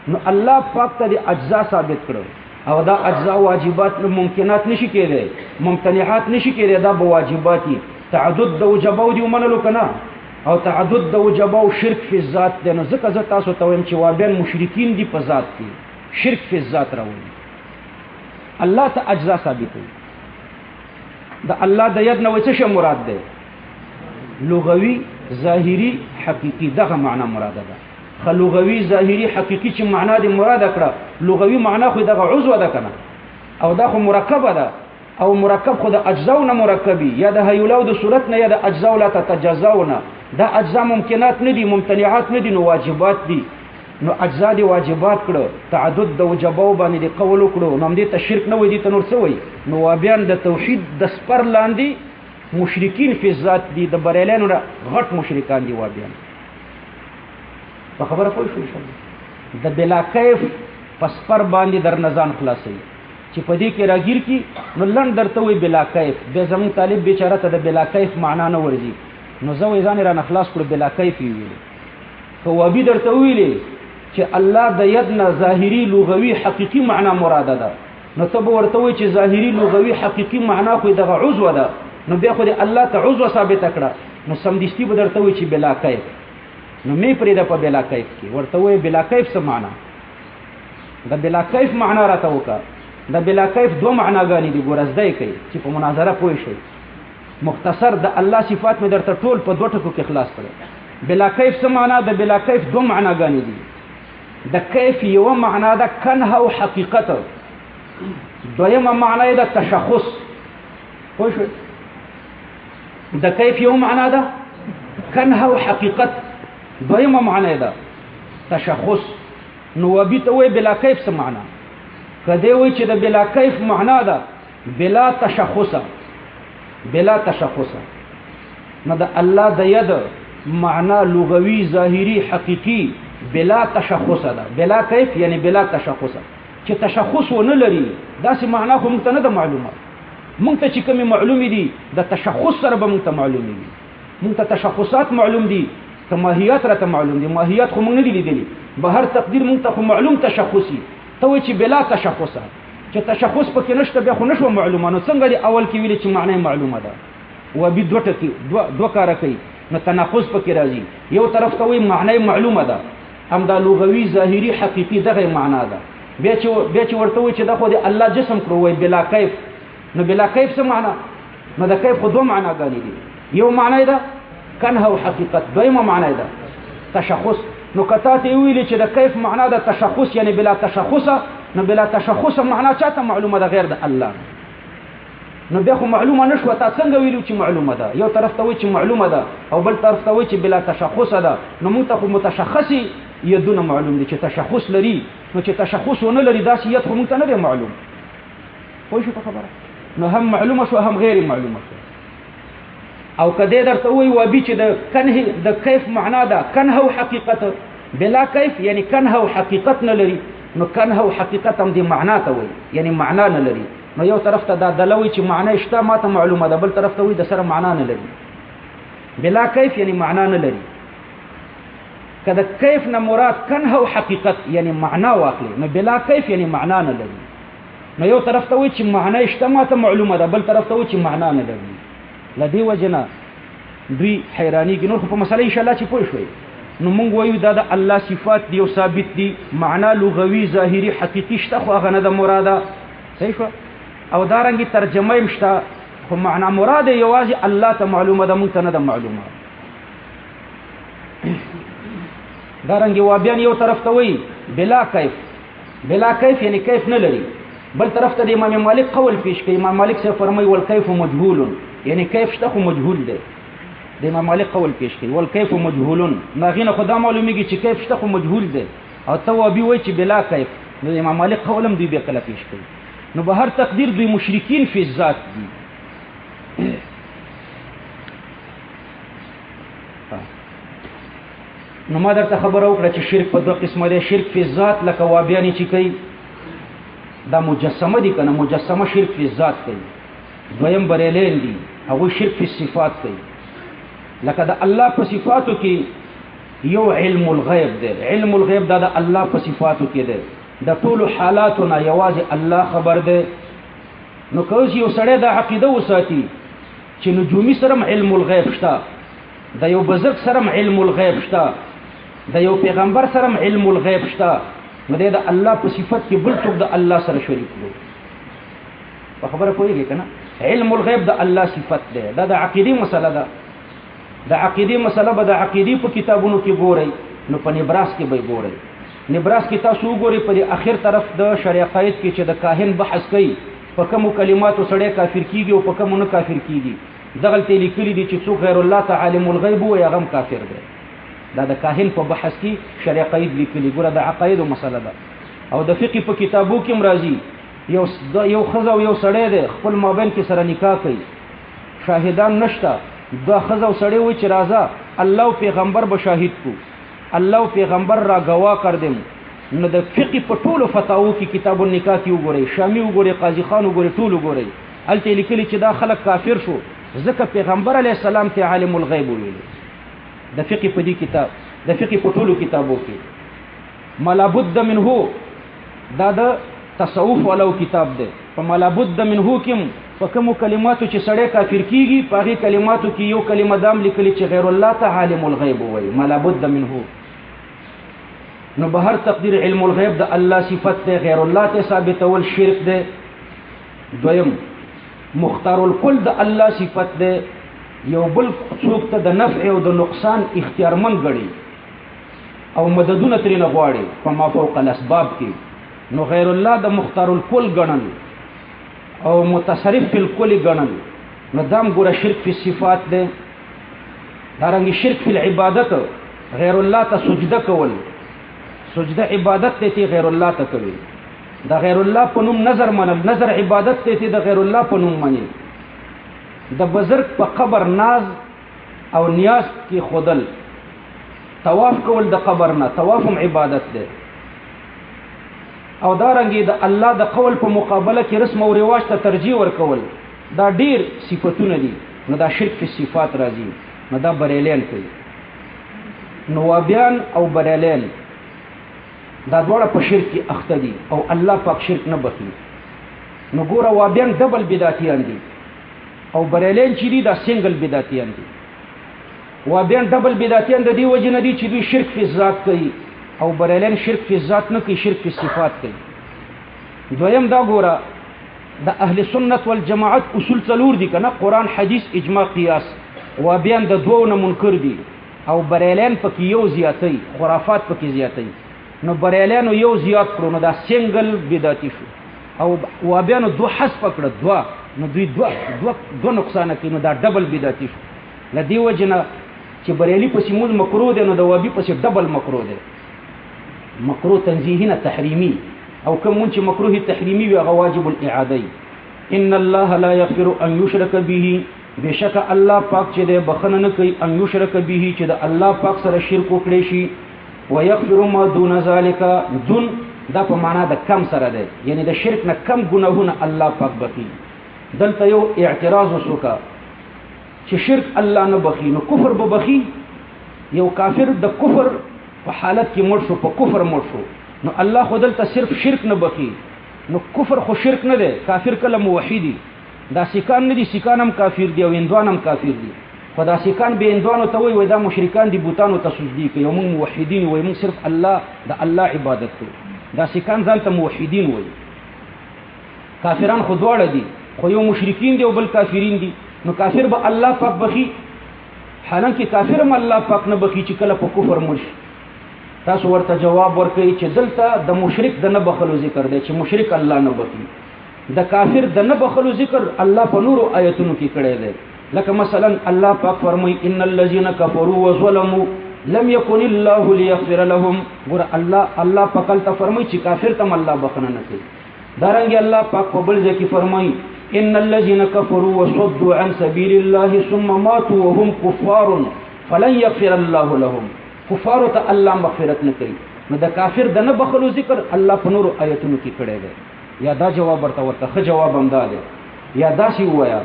S1: نو الله پاک ته د اجزا ثابت کړو، او دا اجزا واجبات ممکنات نشي کېدی، ممتنعات نشي کېدی، دا به واجبات دي. تعدد د وجبو دي ومنلو که نه؟ او تعدد د وجبو شرک فی الذات دی. نو ځکه زه تاسو ته وایم چې وابیان مشرکین دي په ذات کې، شرک فی الذات راولي. الله ته اجزا ثابتوي. د الله د ید نه وایي څه شی مراد دی؟ لغوي ظاهري حقیقي، دغه معنا مراده ده. خو لغوي ظاهري حقیقي چې معنا دې مراده کړه، لغوي معنا خو دغه عضو ده که نه؟ او دا خو مرکبه ده، او مرکب خو د اجزاو نه مرکبي، یا د هیولاو د صورت نه، یا د اجزاو لا تتجزاو نه. دا اجزا ممکنات نه دي، ممتنعات نه دي، نو واجبات دي. نو اجزا دي واجبات کړه، تعدد د وجبو باندې دې قول وکړو، نو همدې ته شرک نه وایي، دې ته نور څه وایي؟ نو وابیان د توحید د سپر لاندې مشرکین فی ذات دي، د بریلیانو نه غټ مشرکان دي وابیان. په خبره پوه شوئ؟ د بلا کیف په سپر باندې در نظان خلاصوي چې په دې کې راګیر کی، نو لنډ درته وایي بلا کیف. بیا زمونږ طالب بیچاره ته د بلا کیف معنا نه ورځي، نو زه وایي ځان یې رانه خلاص کړو، بلا کیف یې ویلې. که وابي درته ویلې چې الله د ید نه ظاهري لغوي حقیقي معنا مراده ده، نو ته به ورته وایي چې ظاهري لغوي حقیقي معنا خو دغه عضو ده، نو بیا خو دې الله ته عضو ثابته کړه، نو سمدستي به درته وایي چې بلا کیف. نو مې پرېږده په بلا کیف کې، ورته وایي بلا کیف څه معنا؟ د بلا کیف معنا راته وکړه. د بلا کیف دوه معناګانې دي، ګوره زده یې کوي چې په مناظره پوه شئ. مختصر د الله صفات مې درته ټول په دوه ټکو کې خلاص کړی. بلا کیف څه معنا؟ د بلا کیف دوه معناګانې دي. د کیف یوه معنا ده کنه او حقیقت، دویمه معنا یې د تشخص. پوه شئ؟ د کیف یوه معنا ده کنه او حقیقت، دویمه معنا یې ده تشخص. نو وبي ته وایي بلا کیف څه معنا؟ که دی وایي چې د بلا کیف معنا ده بلا تشخصه، بلا تشخصه، نو د الله د ید معنا لغوي ظاهري حقیقي بلا تشخصه ده. بلا کیف یعنی بلا تشخصه، چې تشخص ونه لري داسې معنا خو موږ ته نه ده معلومه. موږ ته چې کومې معلومې دي د تشخص سره به موږ ته معلومې دي. موږ ته تشخصات معلوم دي، که ماهیات راته معلوم دي، ماهیات خو موږ نه دي لیدلي. به هر تقدیر موږ ته خو معلوم تشخصي. ته وایي چې بلا تشخصه، چې تشخص پکې نشته بیا خو نشو معلومه. نو څنګه دی اول کې ویلي چې معنی معلومه ده؟ وبي دوه کاره کوي، نو تناقض پکې راځي. یو طرف ته وایي معنی معلومه ده، همدا لغوي ظاهري حقیقي دغه معنا ده. بیا چې ورته وایي چې دا خو د الله جسم کړو، وایي بلا کیف. نو بلا کیف څه معنا؟ نو د کیف خو دوه معناګانې دي، یو معنی ده کنه او حقیقت، دویمه معنی ده تشخص. نو کته ته ویلي چې د کیف معنا د تشخص یعنی بلا تشخصه، نو بلا تشخصه معنا چاته معلومه ده غیر د الله؟ نو بیا خو معلومه نشوه. تا څنګه ویلو چې معلومه ده؟ یو طرف ته وایي چې معلومه ده او بل طرف ته وایي چې بلا تشخصه ده. نو موږ ته خو متشخصي یدونه معلوم دي چې تشخص لري. نو چې تشخص ونه لري داسې ید خو موږ ته نه دی معلوم. پوه شو په خبره؟ نو هم معلومه شو هم غیر معلومه شو. او کدی درته وایي وبي چې د کنه د کیف معنا ده کنه او حقیقت، بلا کیف یعنی کنه او حقیقت نه لري. نو کنه او حقیقت هم دې معنا ته وایي، یعنی معنا نه لري. نو یو طرف ته دا دلوي چې معنی شته ما ته معلومه ده، بل طرف ته وایي د سره معنا نه لري. بلا کیف یعنی معنا نه لري. کله کیف نه مراد کنه او حقیقت یعنی معنا واخلي، نو بلا کیف یعنی معنا نه لري. نو یو طرف ته وایي چې معنی شته ما ته معلومه ده، بل طرف ته وایي چې معنا نه لري. لدی وجنا دوی حیرانی کې نور خو په مسله ان شاء الله چې پوه شوي. نو مونږ وایو دا د الله صفات دی او ثابت دي، معنا لغوي ظاهري حقیقي شته خو هغه نه ده مراده. صحیح شو؟ او دارنګه ترجمه هم شته خو معنا مراده یوازې الله ته معلومه ده، مونږ ته نه ده معلومه. دارنګه وابیان یو طرف ته وایي بلا کیف، بلا کیف یعنی کیف نه لري. بل طرف ته د امام مالک قول پیش کوي. امام مالک سے فرمایي والکیف مجهول، یعنی کیف شته خو مجهول دی. د امام مالک قول پیش کوي والکیف مجهول، ماغینه خدا معلومیږي چې کیف شته خو مجهول دی. او توابی وایي چې بلا کیف. نو امام مالک قولم دوی به کله پیش کوي. نو به هر تقدیر دوی مشرکین فی الذات دي. نو ما درته خبره وکړه چې شرک په دوه قسمه دی. شرک فی الذات لکه وابیانی چې کوي دا مجسمه دي کنه، مجسمه شرک فی الذات کوي. دویم بریلین دي، هغه شرک فی صفات کوي. لکه د الله په صفاتو کې یو علم الغیب دی. علم الغیب دا د الله په صفاتو کې دی، د ټولو حالاتونه یوازې الله خبر دی. نو که یو سړی دا عقیده وساتي چې نجومي سره علم الغیب شته، د یو بزرګ سره علم الغیب شته، د یو پیغمبر سره علم الغیب شته، نو د الله په صفت کې بل څوک د الله سره شریک دی. په خبره پوهیږئ که نه؟ علم الغیب د الله صفت دی. دا د عقیدې مسله ده. د عقیدې مسله به د عقیدې په کتابونو کې ګورئ، نو په نبراس کې به یې ګورئ. نبراس کې تاسو وګورئ په آخر طرف د شرع قاید کې چې د کاهن بحث کوي په کومو کلماتو سړی کافر کیږي او په کومو نه کافر کیږي. دغلته لیکلي دي چې څوک غیر الله ته عالم الغیب وایي هغه هم کافر دی. دا د کاهن په بحث کې شرع قاید لیکلي. ګوره د عقایدو مسله ده. او د فقه په کتابو کې هم راځي یو ښځه او یو سړی دی خپل مابین کې سره نکاح کوي، شاهدان نشته. دا ښځه او سړی وایي چې راځه الله او پیغمبر به شاهد کو، الله او پیغمبر را گواه کردم. نو د فقه په ټولو فتاوو کې کتاب النکاح کې وګورئ، شامی وګورئ، قاضي خان وګورئ، ټول وګورئ. هلته لیکلي چې دا خلک کافر شو ځکه پیغمبر علیه السلام ته عالم الغیب ویلي. د فقه په دې کتاب، د فقه په ټولو کتابو کې ما لابد منه دا د تصوف ولو کتاب دی. په ما لابد منه کې په کومو کلماتو چې سړی کافر کیږي په هغې کلماتو کې یو کلمه دام لیکلي چې غیر الله ته عالم الغیب وایي. ما لابد منه نو بهر تقدیر علم الغیب د الله صفت ده، غیر الله ته ثابتول شرک ده. دویم مختار الکل د الله صفت ده، یو بل څوک ته د نفع او د نقصان اختیارمن ګڼي او مددونه ترې نه غواړي په ما فوق الاسباب کې، نو غیر الله د مختار الکل ګڼل او متصرف فی الکل ګڼل، نو دام ګوره شرک فی صفات ده. دارنګه شرک فی العبادت، غیر الله ته سجده کول، سجده عبادت ته غیر الله ته کوي، د غیر الله په نوم نظر منل، نظر عبادت ته د غیر الله په نوم مني. د بزرگ په قبر ناز او نیاز کې خودل، طواف کول د قبر نه، طواف هم عبادت ده. او دارنګه د الله د قول په مقابله کې رسم او رواج ته ترجیح ورکول، دا ډیر صفاتونه دي، نو دا شرک فی صفات راځي، نو دا بریلیان کوي. نوابیان او بریلیان دا دواړه په شرک کې اخته دي او الله پاک شرک نه بخي. نو ګوره وابیان ډبل بدعتیان دي او بریلیان چې دي دا سنگل بدعتیان دي. وابیان ډبل بدعتیان د دې وجه نه دي چې دوی شرک فی ذات کوي او بریلیان شرک فی ذات نه کوي، شرک فی صفات کوي. دویم دا ګوره د اهل سنت والجماعت اصول څلور دي کنه، قرآن حدیث اجماع قیاس. وابیان د دوو نه منکر دي او بریلیان پکې یو زیاتې، خرافات پکې زیاتې. نو بریلیانو یو زیات کړو، نو دا سنگل بدعتي شو. او وابیانو دو حذف کړه، دوا، نو دوی دو نقصان کوي، نو دا ډبل بدعتي شو. لدی وجنه چې بریلی پسې موږ مکروه ده، نو د وابي پسې ډبل مکروه ده. مکروه تنزیهی نه تحریمی، او کوم مونږ چې مکروه تحریمی وي هغه واجب الاعاده. ان الله لا یغفر ان یشرک به، بشک الله پاک چې ده بخنه نه کوي ان یشرک به، چې د الله پاک سره شرک وکړي شي. ويغفر ما دون ذلك، دون دا په معنا د کم سره ده، یعنی د شرک نه کم ګناهونه الله پاک بخي. دلته یو اعتراض وسوکا چې شرک الله نه بخي، نو کفر به بخي. یو کافر د کفر په حالت کې مړ شو، په کفر مړ شو، نو الله خو دلته صرف شرک نه بخي. نو کفر خو شرک نه ده، کافر کله موحدی. دا سیکان نه دي، سیکان هم کافر دي او هندوان هم کافر دي. خدا سیکان به هندوانو ته وای دا مشرکان دي، بوتانو ته سجدي کوي، او موږ موحدین وای، موږ صرف الله د الله عبادت کوو. دا سیکان ځان ته موحدین وای. کافران خو دواړه دي، خو یو مشرکین دي او بل کافرین دي. نو کافر به الله پاک بخي، حالانکه کافر هم الله پاک نه بخي چې کله په کفر مړ شي. تاسو ورته جواب ورکړئ چې دلته د مشرک د نه بخلو ذکر دی، چې مشرک الله نه بخي. د کافر د نه بخلو ذکر الله په نورو آیتونو کې کړی دی. لکه مثلا الله پاک فرمای ان الذين كفروا وظلموا لم يكن الله ليغفر لهم. ګور الله پاک ته فرمای چې کافر ته الله بخنه نه کوي. دارنګه الله پاک په بل ځای کې فرمای ان الذين كفروا وصدوا عن سبيل الله ثم ماتوا وهم كفار فلن يغفر الله لهم. کفار ته الله مغفرت نه کوي. نو د کافر د نه بخلو ذکر الله په نورو آیتونو کې کړی دی. یا دا جواب ورته ښه جواب هم دا دی، یا داسې ووایه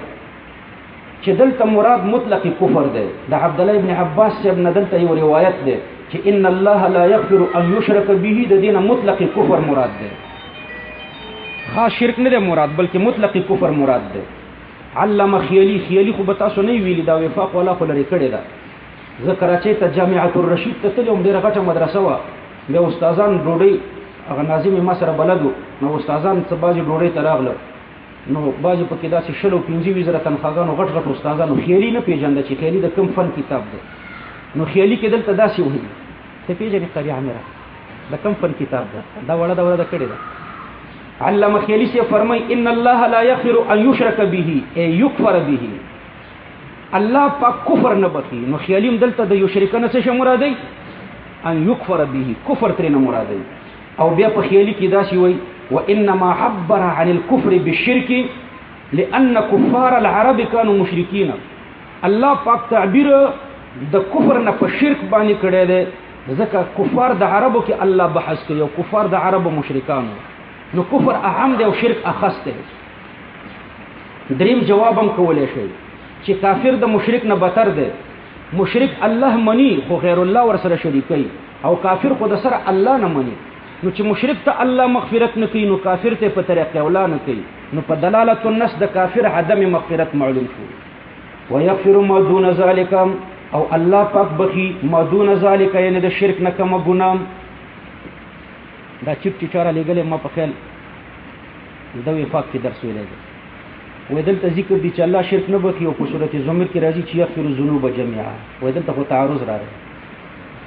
S1: چې دلته مراد مطلق کفر دی. د عبد الله ابن عباس صاحب نه دلته یو روایت دی چې ان الله لا یغفر ان یشرک به، د دینه مطلق کفر مراد دی، خاص شرک نه دی مراد، بلکې مطلق کفر مراد دی. علامه خیالی خو به تاسو نه ویلی، دا وفاق ولا خو لري کړی ده. زه کراچۍ ته جامعة الرشید ته تللی وم، ډېره غټه مدرسه وه. بیا استادان ډوډۍ، هغه ناظم ما سره بلد و، نو استادان څه بعضې ډوډۍ ته راغله، نو بعضې پکې داسې 15 زره تنخواګانو غټ استادانو. خیالي نه پېژانده چې خیالي د کوم فن کتاب دی. نو خیالي کې دلته داسې وایي، ته پېژنې قري عامره د کوم فن کتاب ده، دا وړه ده کړې ده. علامه خیالي سے فرمای ان الله لا یغفر ان یشرک به ای یکفر به، الله پاک کفر نه بخي. نو خیالیم دلته د یشرک نه څه مراد دی؟ ان یکفر به، کفر ترې نه مراد دی. او بیا په خیالي کې داسې وایي وانما عبر عن الكفر بالشرك لان كفار العرب كانوا مشركين. الله پاک تعبیر د کفر نه په شرک باندې کړی دی، ځکه کفار د عربو کې الله بحث کوي او کفار د عربو مشرکانو. نو کفر اهم دی او شرک اخص دی. دریم جواب هم کولی شي چې کافر د مشرک نه بدتر دی. مشرک الله مني خو غیر الله ور سره شریکوي، او کافر خو د سره الله نه مني. نو چې مشرک ته الله مغفرت نه کوي، نو کافر ته په طریقې اولا نه کوي. نو په دلالت النص د کافر عدم مغفرت معلوم شو. ويغفر ما دون ذلك، او الله پاک بخي ما دون ذلك، یعنی د شرک نه کوم ګناه. دا چپ چې چاره لګلې ما په خیال دا وفاق کې درس ویلې ده وې دلته ذکر دي چې الله شرک نه بخي او په سورته زمر کې راځي چې یغفر الذنوب جميعا وې دلته خو تعارض راغی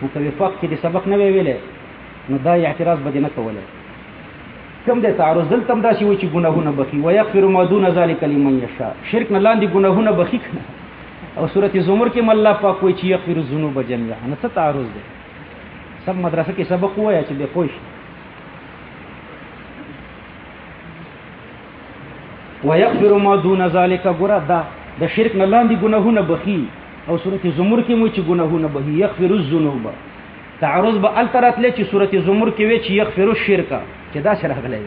S1: نو په وفاق کې د سبق نه ویلې نو دا اعتراض به نه کوله کوم د تعارض دلته هم دا شی و چې ګناهونه بخي و یغفر ما دون ذلك لمن یشاء شرک نه لاندې ګناهونه بخي او سورته زمر کې الله پاک وایي چې یغفر الذنوب جميعا نو څه تعارض ده سب مدرسه کې سبق وایا چې به پوښ ويغفر ما دون ذلك ګره دا د شرک نه لاندې ګناهونه بخي او سورته زمر کې مو چې ګناهونه بخي یغفر الذنوب تعرض به الترات لې چې سورته زمر کې وی چې یغفر الشرک چې دا شرح غلې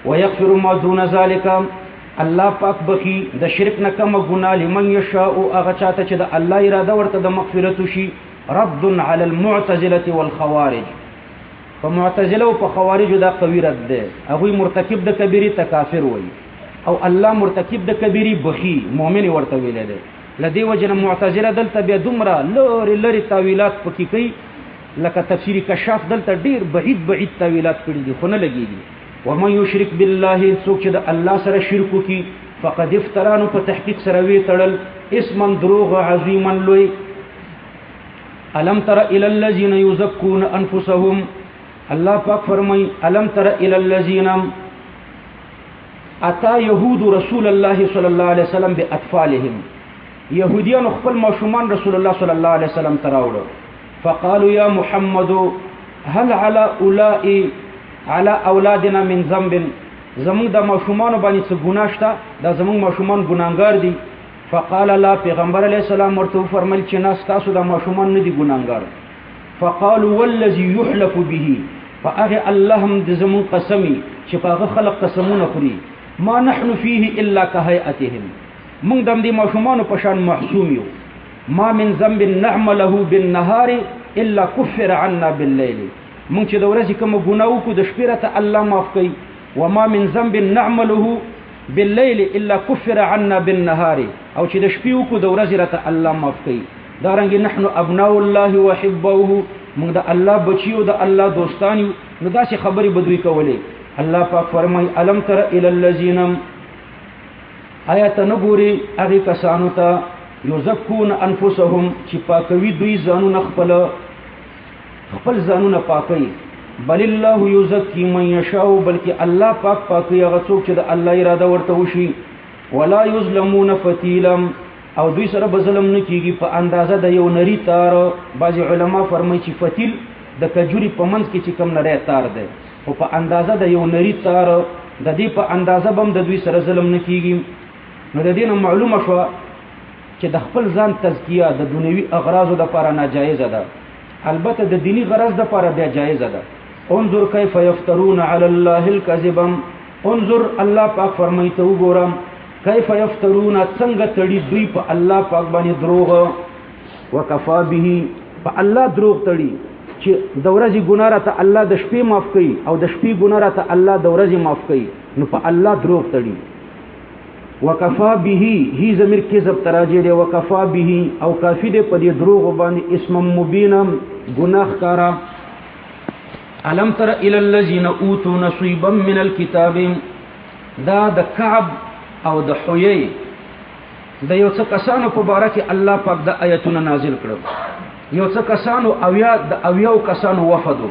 S1: ويغفر ما دون ذلك الله پاک بخي د شرک نه کوم ګناه لمن یشاء هغه چاته چې د الله اراده ورته د مغفرت شي رد على المعتزله والخوارج فمعتزله او خوارج دا قوی رد ده هغه مرتکب د کبیره تکافر وای او الله مرتکب د کبیره بخي مؤمن ورته ویل ده لدی وجنه معتزله دلته بیا دومره لری تاویلات پکې کوي لکه تفسیری کشاف دلته ډیر بعید تاویلات کړي دي خو نه لګیږي ومن یشرک بالله څوک چې د الله سره شرک کوي فقد افترانو په تحقیق سره وی تړل اسما دروغ عظیما لوی الم تر الى الذين يزكون انفسهم الله پاک فرمای الم تر الى الذين اتا يهود رسول الله صلى الله عليه وسلم باطفالهم يهوديان خپل ماشومان رسول الله صلى الله عليه وسلم تراوړو فقالوا يا محمد هل على اولادنا من ذنب زمون د ماشومان باندې څه ګناه شته دا زمون ماشومان ګناګار دي فقال لا پیغمبر علیه السلام ورته فرمایل چې ناس تاسو د ماشومان نه دي ګناګار فقالوا والذي يحلف به فاغه اللهم د زمون قسمی چې هغه خلق قسمونه خوري ما نحن فيه الا كهيئتهم موږ د دې ماشومان په شان محسوم یو ما من ذنب نعمله بالنهار الا كفر عنا بالليل موږ چې د ورځې کوم ګناه وکړو د شپې راته الله معاف کوي وما من ذنب نعمله بالليل الا كفر عنا بالنهار او چې د شپې وکړو د ورځې راته الله معاف کوي دا رنګ نحن ابناء الله وحبه موږ د الله بچیو د الله دوستانیو نو داسې خبرې بدوي کولې الله پاک فرمای الم تر الى الذين آیات نګوري هغه کسانو ته یزکون انفسهم چې پاکوي دوی ځانونه خپل ځانونه پاکوي بل الله یزکی من یشاء بلکې الله پاکوي هغه څوک چې د الله اراده ورته وشي ولا یظلمون فتیلا او دوی سره به ظلم نه کیږي په اندازه د یو نری تار بعض علما فرمایي چې فتیل د کجوري په منځ کې چې کم نری تار ده او په اندازه د یو نری تار د دې په اندازه بم د دوی سره ظلم نه کیږي نو د دې معلومه شو چې د خپل ځان تزکیه د دنیوي اغراضو د لپاره ناجایز ده البته د دینی غرض د لپاره بیا جایز ده انظر کیف یفترون علی الله الكذب انظر الله پاک فرمایته وګورم کیف یفترون څنګه تړي دوی په الله پاک باندې دروغ وکفا به په الله دروغ تړي چې د ورځې ګناه راته الله د شپې معاف کوي او د شپې ګناه راته الله د ورځې معاف کوي نو په الله دروغ تړي وکفا به هی ضمیر کذب تراجه دی وکفا به او کافی دی په دې دروغ باندې اسم مبین گناہ کارا الم تر الى الذين اوتوا نصيبا من الكتاب دا د کعب او د حوی د یو څه کسانو په باره کې الله پاک د آیتونه نازل کړو یو څه کسانو اویاو کسانو وفدو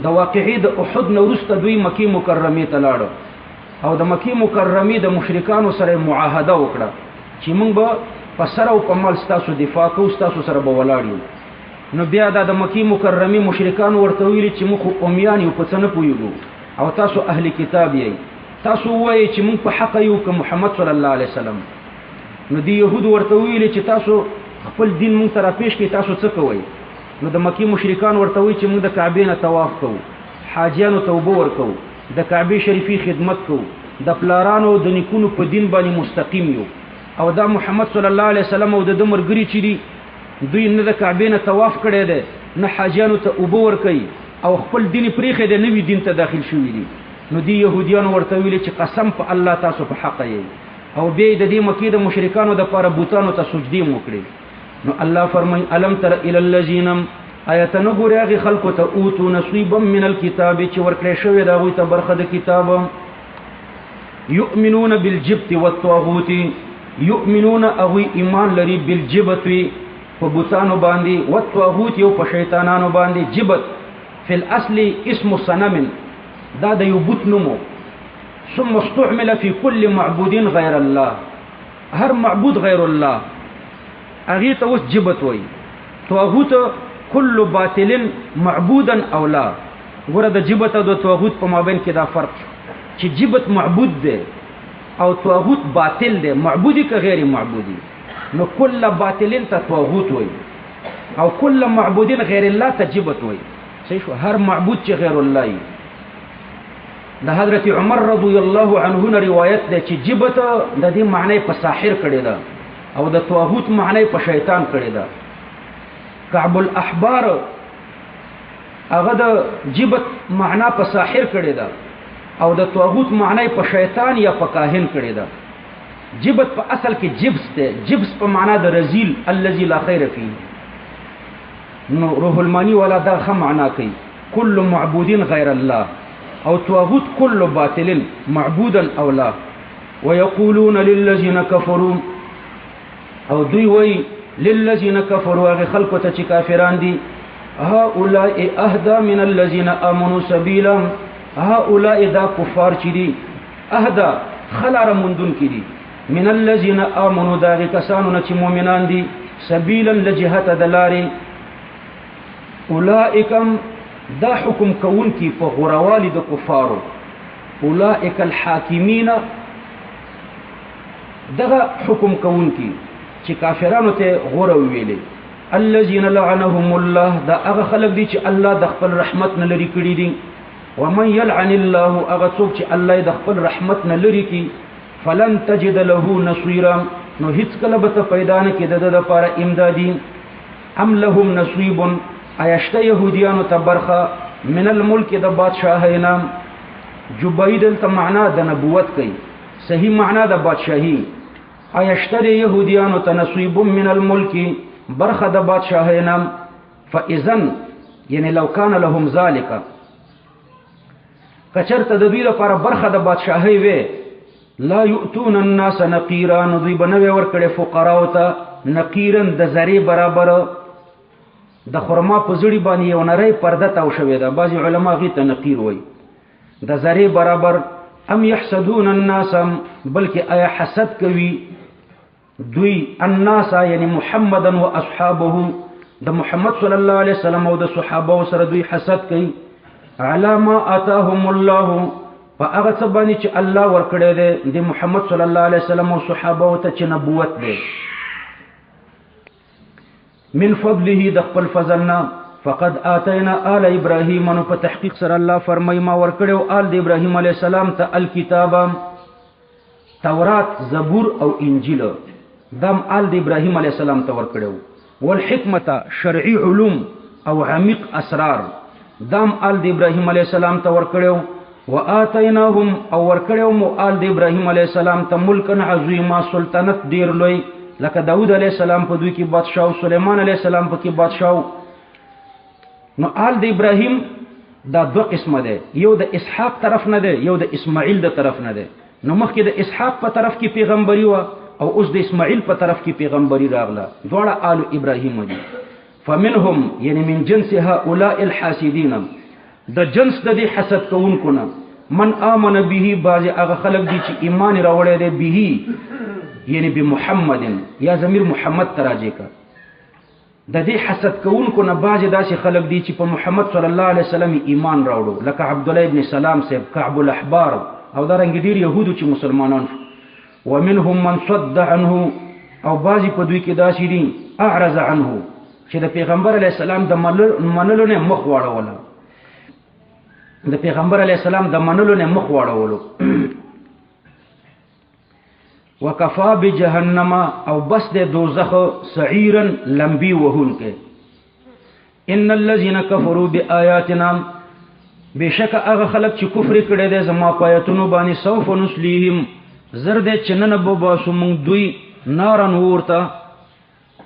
S1: د واقعې د احد نو وروسته دوی مکی مکرمه ته لاړو او د مکی مکرمه د مشرکانو سره معاهده وکړه چې موږ به په سر او په مال ستاسو دفاع کوو ستاسو سره به ولاړ نو بیا د مکی مکرمه مشرکان ورته ویل چې موږ امیان یو په څه نه پوهیږو او تاسو اهل کتاب یې تاسو وایي چې موږ په حق یو ک محمد صلی الله علیه وسلم نو دی يهود ورته ویل چې تاسو خپل دین موږ سره پیش کې تاسو څه کوئ نو د مکی مشرکان ورته ویل چې موږ د کعبه نه طواف کوو حاجیانو توبه ورکوو د کعبه شریفی خدمت کوو د پلارانو د نیکونو په دین باندې مستقیم یو او دا محمد صلی الله علیه وسلم او د مرګری چې دی دوی نه د کعبه نه طواف کړي دي نه حاجیانو ته اوبه ورکوي او خپل دین پریخه د نوی دین ته داخل شوی دي نو دی يهوديان ورته ویل چې قسم په الله تاسو په حق یې او به د دې مکی د مشرکانو د لپاره بوتانو ته سجدي وکړي نو الله فرمای الم تر الى الذين آیت نه ګوري هغه خلکو ته اوتو نصیبا من الكتاب چې ورکړې شوی دا غوي ته برخه د کتاب یؤمنون بالجبت والطاغوت یؤمنون او ایمان لري بالجبت په بوتانو باندې والطاغوت یو په شیطانانو باندې جبت فی الاصل اسم صنم دا د یو بوت نومو ثم استعمل في كل معبود غير الله هر معبود غیر الله هغه ته اوس جبت وای طاغوت كل باطل معبودا او لا ګوره د جبت او د طاغوت په مابین کې دا فرق چې جبت معبود دی او طاغوت باطل دی معبودی که غیر معبودی نو کل باطلین ته طاغوت وای او کل معبودین غیر الله ته جبت وای صحیح شو هر معبود چې غیر الله د حضرت عمر رضی الله عنه روایت ده چې جبت د دې معنی په ساحر کړي ده او د طاغوت معنی په شیطان کړي ده کعب الاحبار هغه د جبت معنا په ساحر کړي ده او د طاغوت معنی په شیطان یا په کاهن کړي ده جبت په اصل کې جبس ده جبس په معنا د رذیل الذي لا خیر فيه نو روح المانی ولا دا خ معنا کوي كل معبود غیر الله او طاغوت كل باطل معبودا او لا ويقولون للذين كفروا او دوی وای للذين كفروا هغه خلق ته چې کافران دي هؤلاء اهدى من الذين امنوا سبيلا هؤلاء دا کفار چې دي اهدى خلار مندون کې دي من الذين امنوا دا کسانو چې مؤمنان دي سبيلا لجهه دلاري اولئکم دا حکم کون کی په غروالی د کفارو اولئک الحاکمین دغه حکم کون کی چې کافرانو ته غره ویلې الذين لعنهم الله دا هغه خلق دي چې الله د خپل رحمت نه لري کړی دي ومن يلعن الله هغه څوک چې الله د خپل رحمت نه لري کی فلن تجد له نصيرا نو هیڅ کله به پیدا نه کېد د لپاره امدادي ام لهم نصيب ایشته یهودیانو ته برخه من الملک د بادشاهینا جبید ته معنا د نبوت کوي صحیح معنا د بادشاهی ایشته یهودیانو ته نصیب من الملک برخه د بادشاهینا فاذن یعنی لو کان لهم ذلك کچرته د دوی لپاره برخه د بادشاهی وي لا یؤتون الناس نقیرا دوی بنوي ورکړي فقراو ته نقیرا د زری برابر د خرما په زړی باندې یو نری پرده تاو شوې ده بعضی علما غي ته نقیر وای د زری برابر ام يحسدون الناس بلکې ایا حسد کوي دوی الناس یعنی محمدا و اصحابه د محمد صلی الله علیه وسلم او د صحابه سره دوی حسد کوي علامه اتاهم الله فاغه سبانی چې الله ورکړی دی د محمد صلی الله علیه وسلم او صحابه ته چې نبوت دی من فضله د خپل فضلنا فقد آتینا آل ابراهیم نو په تحقیق سره الله فرمای ما ورکړو آل د ابراهیم علی السلام ته الکتاب تورات زبور او انجیل دم آل د ابراهیم علی السلام ته ورکړو والحکمت شرعی علوم او عمیق اسرار دم آل د ابراهیم علی السلام ته ورکړو وآتیناهم او ورکړو مو آل د ابراهیم علی السلام ته ملکن عظیما سلطنت ډیر لوی لکه داود علیہ السلام په دوی کې بادشاہ او سليمان علیہ السلام په کې بادشاہ نو آل د ابراهیم دا دو قسمه ده یو د اسحاق طرف نه ده یو د اسماعیل د طرف نه ده نو مخکې د اسحاق په طرف کې پیغمبري و او اوس د اسماعیل په طرف کې پیغمبري راغله دواړه آل ابراهیم دي فمنهم یعنی من جنس هؤلاء الحاسدین د جنس د دې حسد کوونکو نه من آمن به بعض هغه خلق دي چې ایمان راوړی دی به یعنی بمحمد یا ضمیر محمد تراجه کا د دې حسد کوونکو نه باز داسې خلق دي چې په محمد صلی الله علیه وسلم ایمان راوړو لکه عبد الله ابن سلام صاحب کعب الاحبار او دا رنګ ډیر يهودو چې مسلمانان ومنهم من صد عنه او بازي په دوی کې داسې دي اعرض عنه چې د پیغمبر علی السلام د منلو نه مخ واړول د پیغمبر علی السلام د منلو نه مخ واړول وکفا بجهنم او بس د دوزخ سعیرا لمبی وهون کې ان الذين كفروا بآياتنا بشک هغه خلق چې کفر کړي دي زما پایتونو باندې سوف نسلیهم زرد چنن بوبا سوم دوی نارن ورتا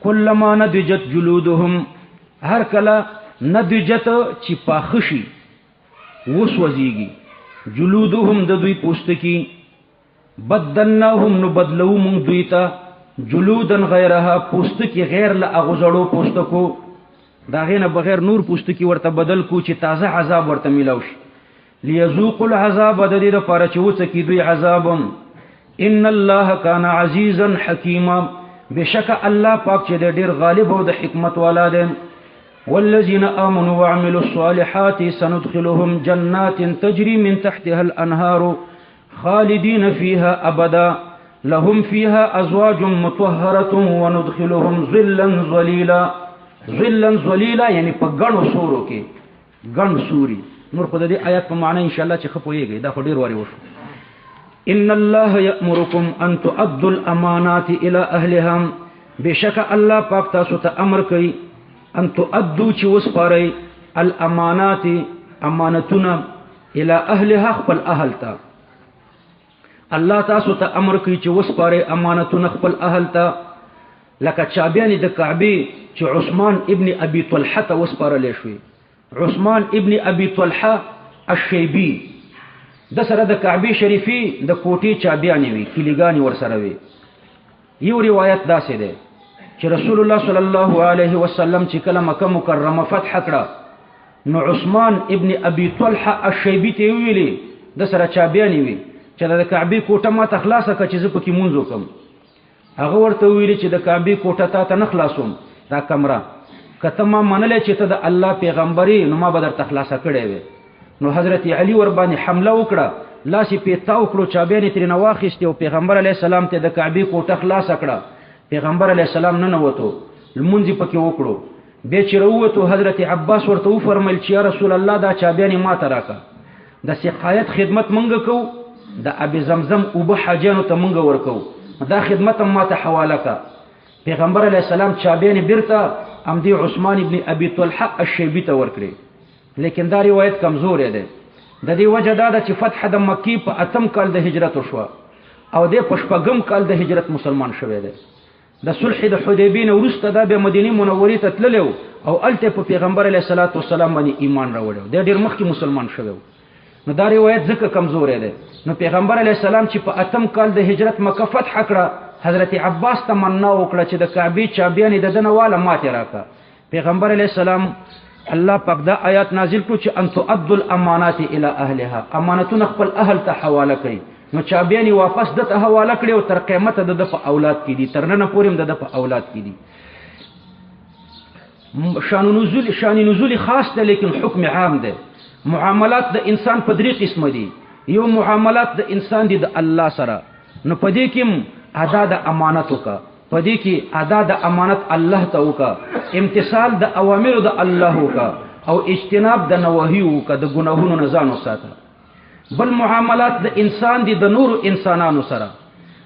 S1: کلما نضجت جلودهم هر کله نضجت چې پاخشي وسوځيږي جلودهم د دوی پوستکی بدلناهم نو بدلو مونږ دوی ته جلودن غیرها پوستکی غیر له اغزړو پوستکو دا غینه بغیر نور پوستکی ورته بدل کو چې تازه عذاب ورته ملاو شي ليذوقوا العذاب د دې لپاره چې وڅکي دوی عذابم ان الله كان عزيزا حكيما بشک الله پاک چې ډیر غالب او د حکمت والا دی والذين آمنوا وعملوا الصالحات سندخلهم جنات تجري من تحتها الأنهار خالدين فيها أبدا لهم فيها أزواج مطهرة وندخلهم ظلا ظليلا ظلا ظليلا يعني په ګڼو سورو کې ګڼ سوري نور خدای دې آیات په معنی ان شاء الله چې خپويږي دا خو ډیر وری وشو ان الله يأمركم ان تؤدوا الامانات الى اهلها بشک الله پاک تاسو ته امر کوي ان تؤدوا چې وسپارئ الامانات امانتنا الى اهلها خپل اهل ته الله تاسو ته امر کوي چې وسپارئ امانتنا خپل اهل ته لکه چابیان د کعبه چې عثمان ابن ابي طلحه ته وسپارل شوی عثمان ابن ابي طلحه الشيبي د سره د کعبه شریفي د کوټي چابیان وی کلیګانی ور سره وی یو روایت داسې ده چې رسول الله صلی الله علیه وسلم چې کله مکه مکرمه فتح کړه نو عثمان ابن ابي طلحه الشيبي ته ویلي د سره چابیان وی چې د کعبه کوټه ما تخلاصه کړه چې زه پکې مونږ وکم هغه ورته ویلي چې د کعبه کوټه ته نه خلاصوم دا کمره کته ما منل چې ته د الله پیغمبري نو ما به در تخلاصه کړې وې نو حضرت علی ور باندې حمله وکړه لاس یې پیتاو کړو چابیان ترې نه واخیستې او پیغمبر علی السلام ته د کعبه کوټه خلاصه کړه پیغمبر علی السلام نه نوته لمونځ پکې وکړو به چې وروته حضرت عباس ورته و فرمایل چې یا رسول الله دا چابیان ما ته راکا د سقایت خدمت مونږ کو د ابي زمزم او به حاجانو ته مونږ ورکو دا خدمت ما ته حواله کا پیغمبر علی السلام چابیان بیرته امدی عثمان ابن ابي طلحه الشيبي ته ورکړي لیکن دا روایت کمزور ده د دې وجه دا چې فتح د مکی په اتم کال د هجرت وشو او د پشپغم کال د هجرت مسلمان شوه ده د صلح د حدیبیه وروسته د مدینه منوره ته تللو او الته په پیغمبر علیه الصلاۃ والسلام باندې ایمان راوړو د ډیر مخکې مسلمان شوه نو دا روایت ځکه کمزور ده نو پیغمبر علیه السلام چې په اتم کال د هجرت مکه فتح کړه حضرت عباس تمنا وکړه چې د کعبه چابیان د دنواله ماته راکا پیغمبر علیه السلام الله پاک دا آیات نازل کړو چې ان تؤدوا الامانات الى اهلها امانتونه خپل اهل ته حواله کړي نو چابیان واپس دته حواله کړي او تر قیامت د په اولاد کې دي تر نن پورې د په اولاد کې دي شان نزول خاص ده لیکن حکم عام ده معاملات د انسان په درې قسم دي یو معاملات د انسان دي د الله سره نو پدې کې ادا د امانت وکا پدې کې ادا د امانت الله ته وکا امتثال د اوامر د الله وکا او اجتناب د نواهی وکا د ګناهونو نه ځان وساته بل معاملات د انسان دي د نور انسانانو سره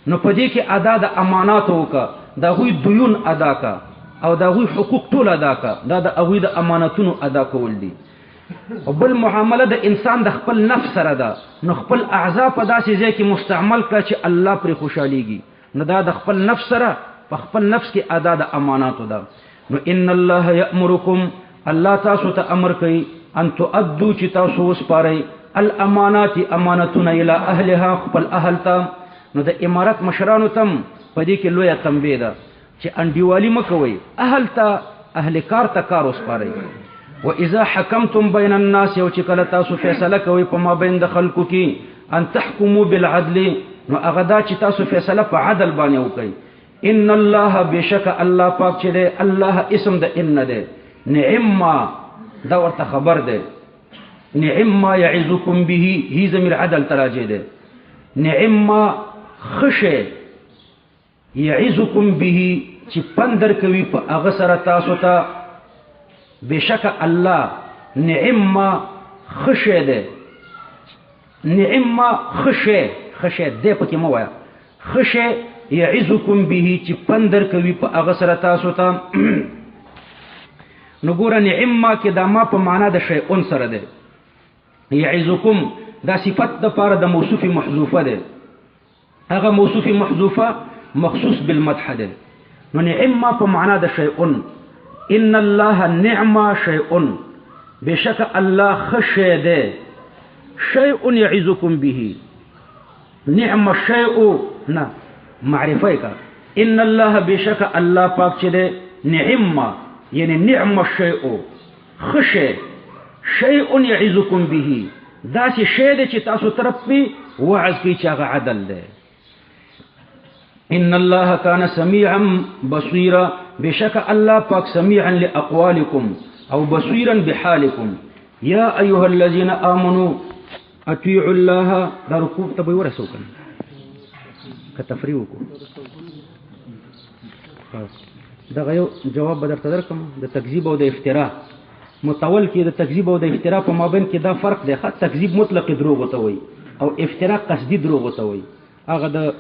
S1: نو پدې کې ادا د امانات وکا دا غوي دیون ادا کا او دا غوي حقوق ټول ادا کا دا د اوی د امانتونو ادا کول دي او بل معامله د انسان د خپل نفس سره ده نو خپل اعضاء په داسې ځای کې مستعمل کړه چې الله پر خوشاليږي نو دا د خپل نفس سره په خپل نفس کې ادا د اماناتو ده نو ان الله یأمرکم الله تاسو ته امر کوي ان تؤدوا چې تاسو وسپارئ الامانات امانتنا الى اهلها خپل اهل ته نو د امارت مشرانو تم په دې کې لوی تنبیه ده چې انډیوالي مکوئ اهل ته اهل کار ته کار وسپارئ واذا حكمتم بين الناس یو چې کله تاسو فیصله کوئ په مابین د خلکو کې ان تحكموا بالعدل نو هغه دا چې تاسو فیصله په عدل باندې وکړئ ان الله بشک الله پاک چې دی الله اسم د ان دی نعم دا ورته خبر دی نعم يعظكم به هي ضمیر عدل تراجه دی نعم خشه يعظكم به چې پندر کوي په هغه سره تاسو ته بشک الله نعم خشه ده نعم خشه ده پکې مو وایا خشه يعظكم به چې پندر کوي په هغه سره تاسو ته نو ګور نعم کې دا ما په معنا د شیء سره ده يعظكم دا صفت د پاره د موصوف محذوفه ده هغه موصوف محذوفه مخصوص بالمدح ده نو نعم په معنا د شیء ان الله نعم شيء بشک الله خشه ده شیء یعظکم به نعم الشیء نه معرفه کا ان الله بشک الله پاک چې ده نعم یعنی نعم الشیء خشه شیء یعظکم به دا چې شی ده چې تاسو طرف په وعظ کې چې هغه عدل ده ان الله كان سميعا بصيرا بشك الله پاک سميعا لاقوالكم او بصيرا بحالكم يا ايها الذين امنوا اطيعوا الله دا رکوع ته به ورسو کنه کتفریو کو دا یو جواب بدر تدر کوم د تکذیب او د افتراء متول کې د تکذیب او د افتراء په مابین کې دا فرق دی خاص تکذیب مطلق دروغ وته وي او افتراء قصدي دروغ وته وي هغه د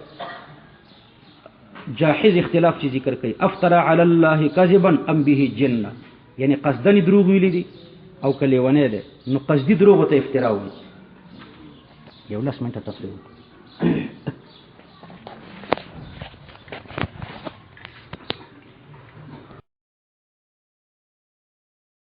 S1: جاحظ اختلاف چې ذکر کوي افترا علی الله کذبا ام به جنه یعنی قصدن دروغ ویل دي او کلیونه ده نو قصدي دروغ ته افترا وي یو لاس منټه تفصیل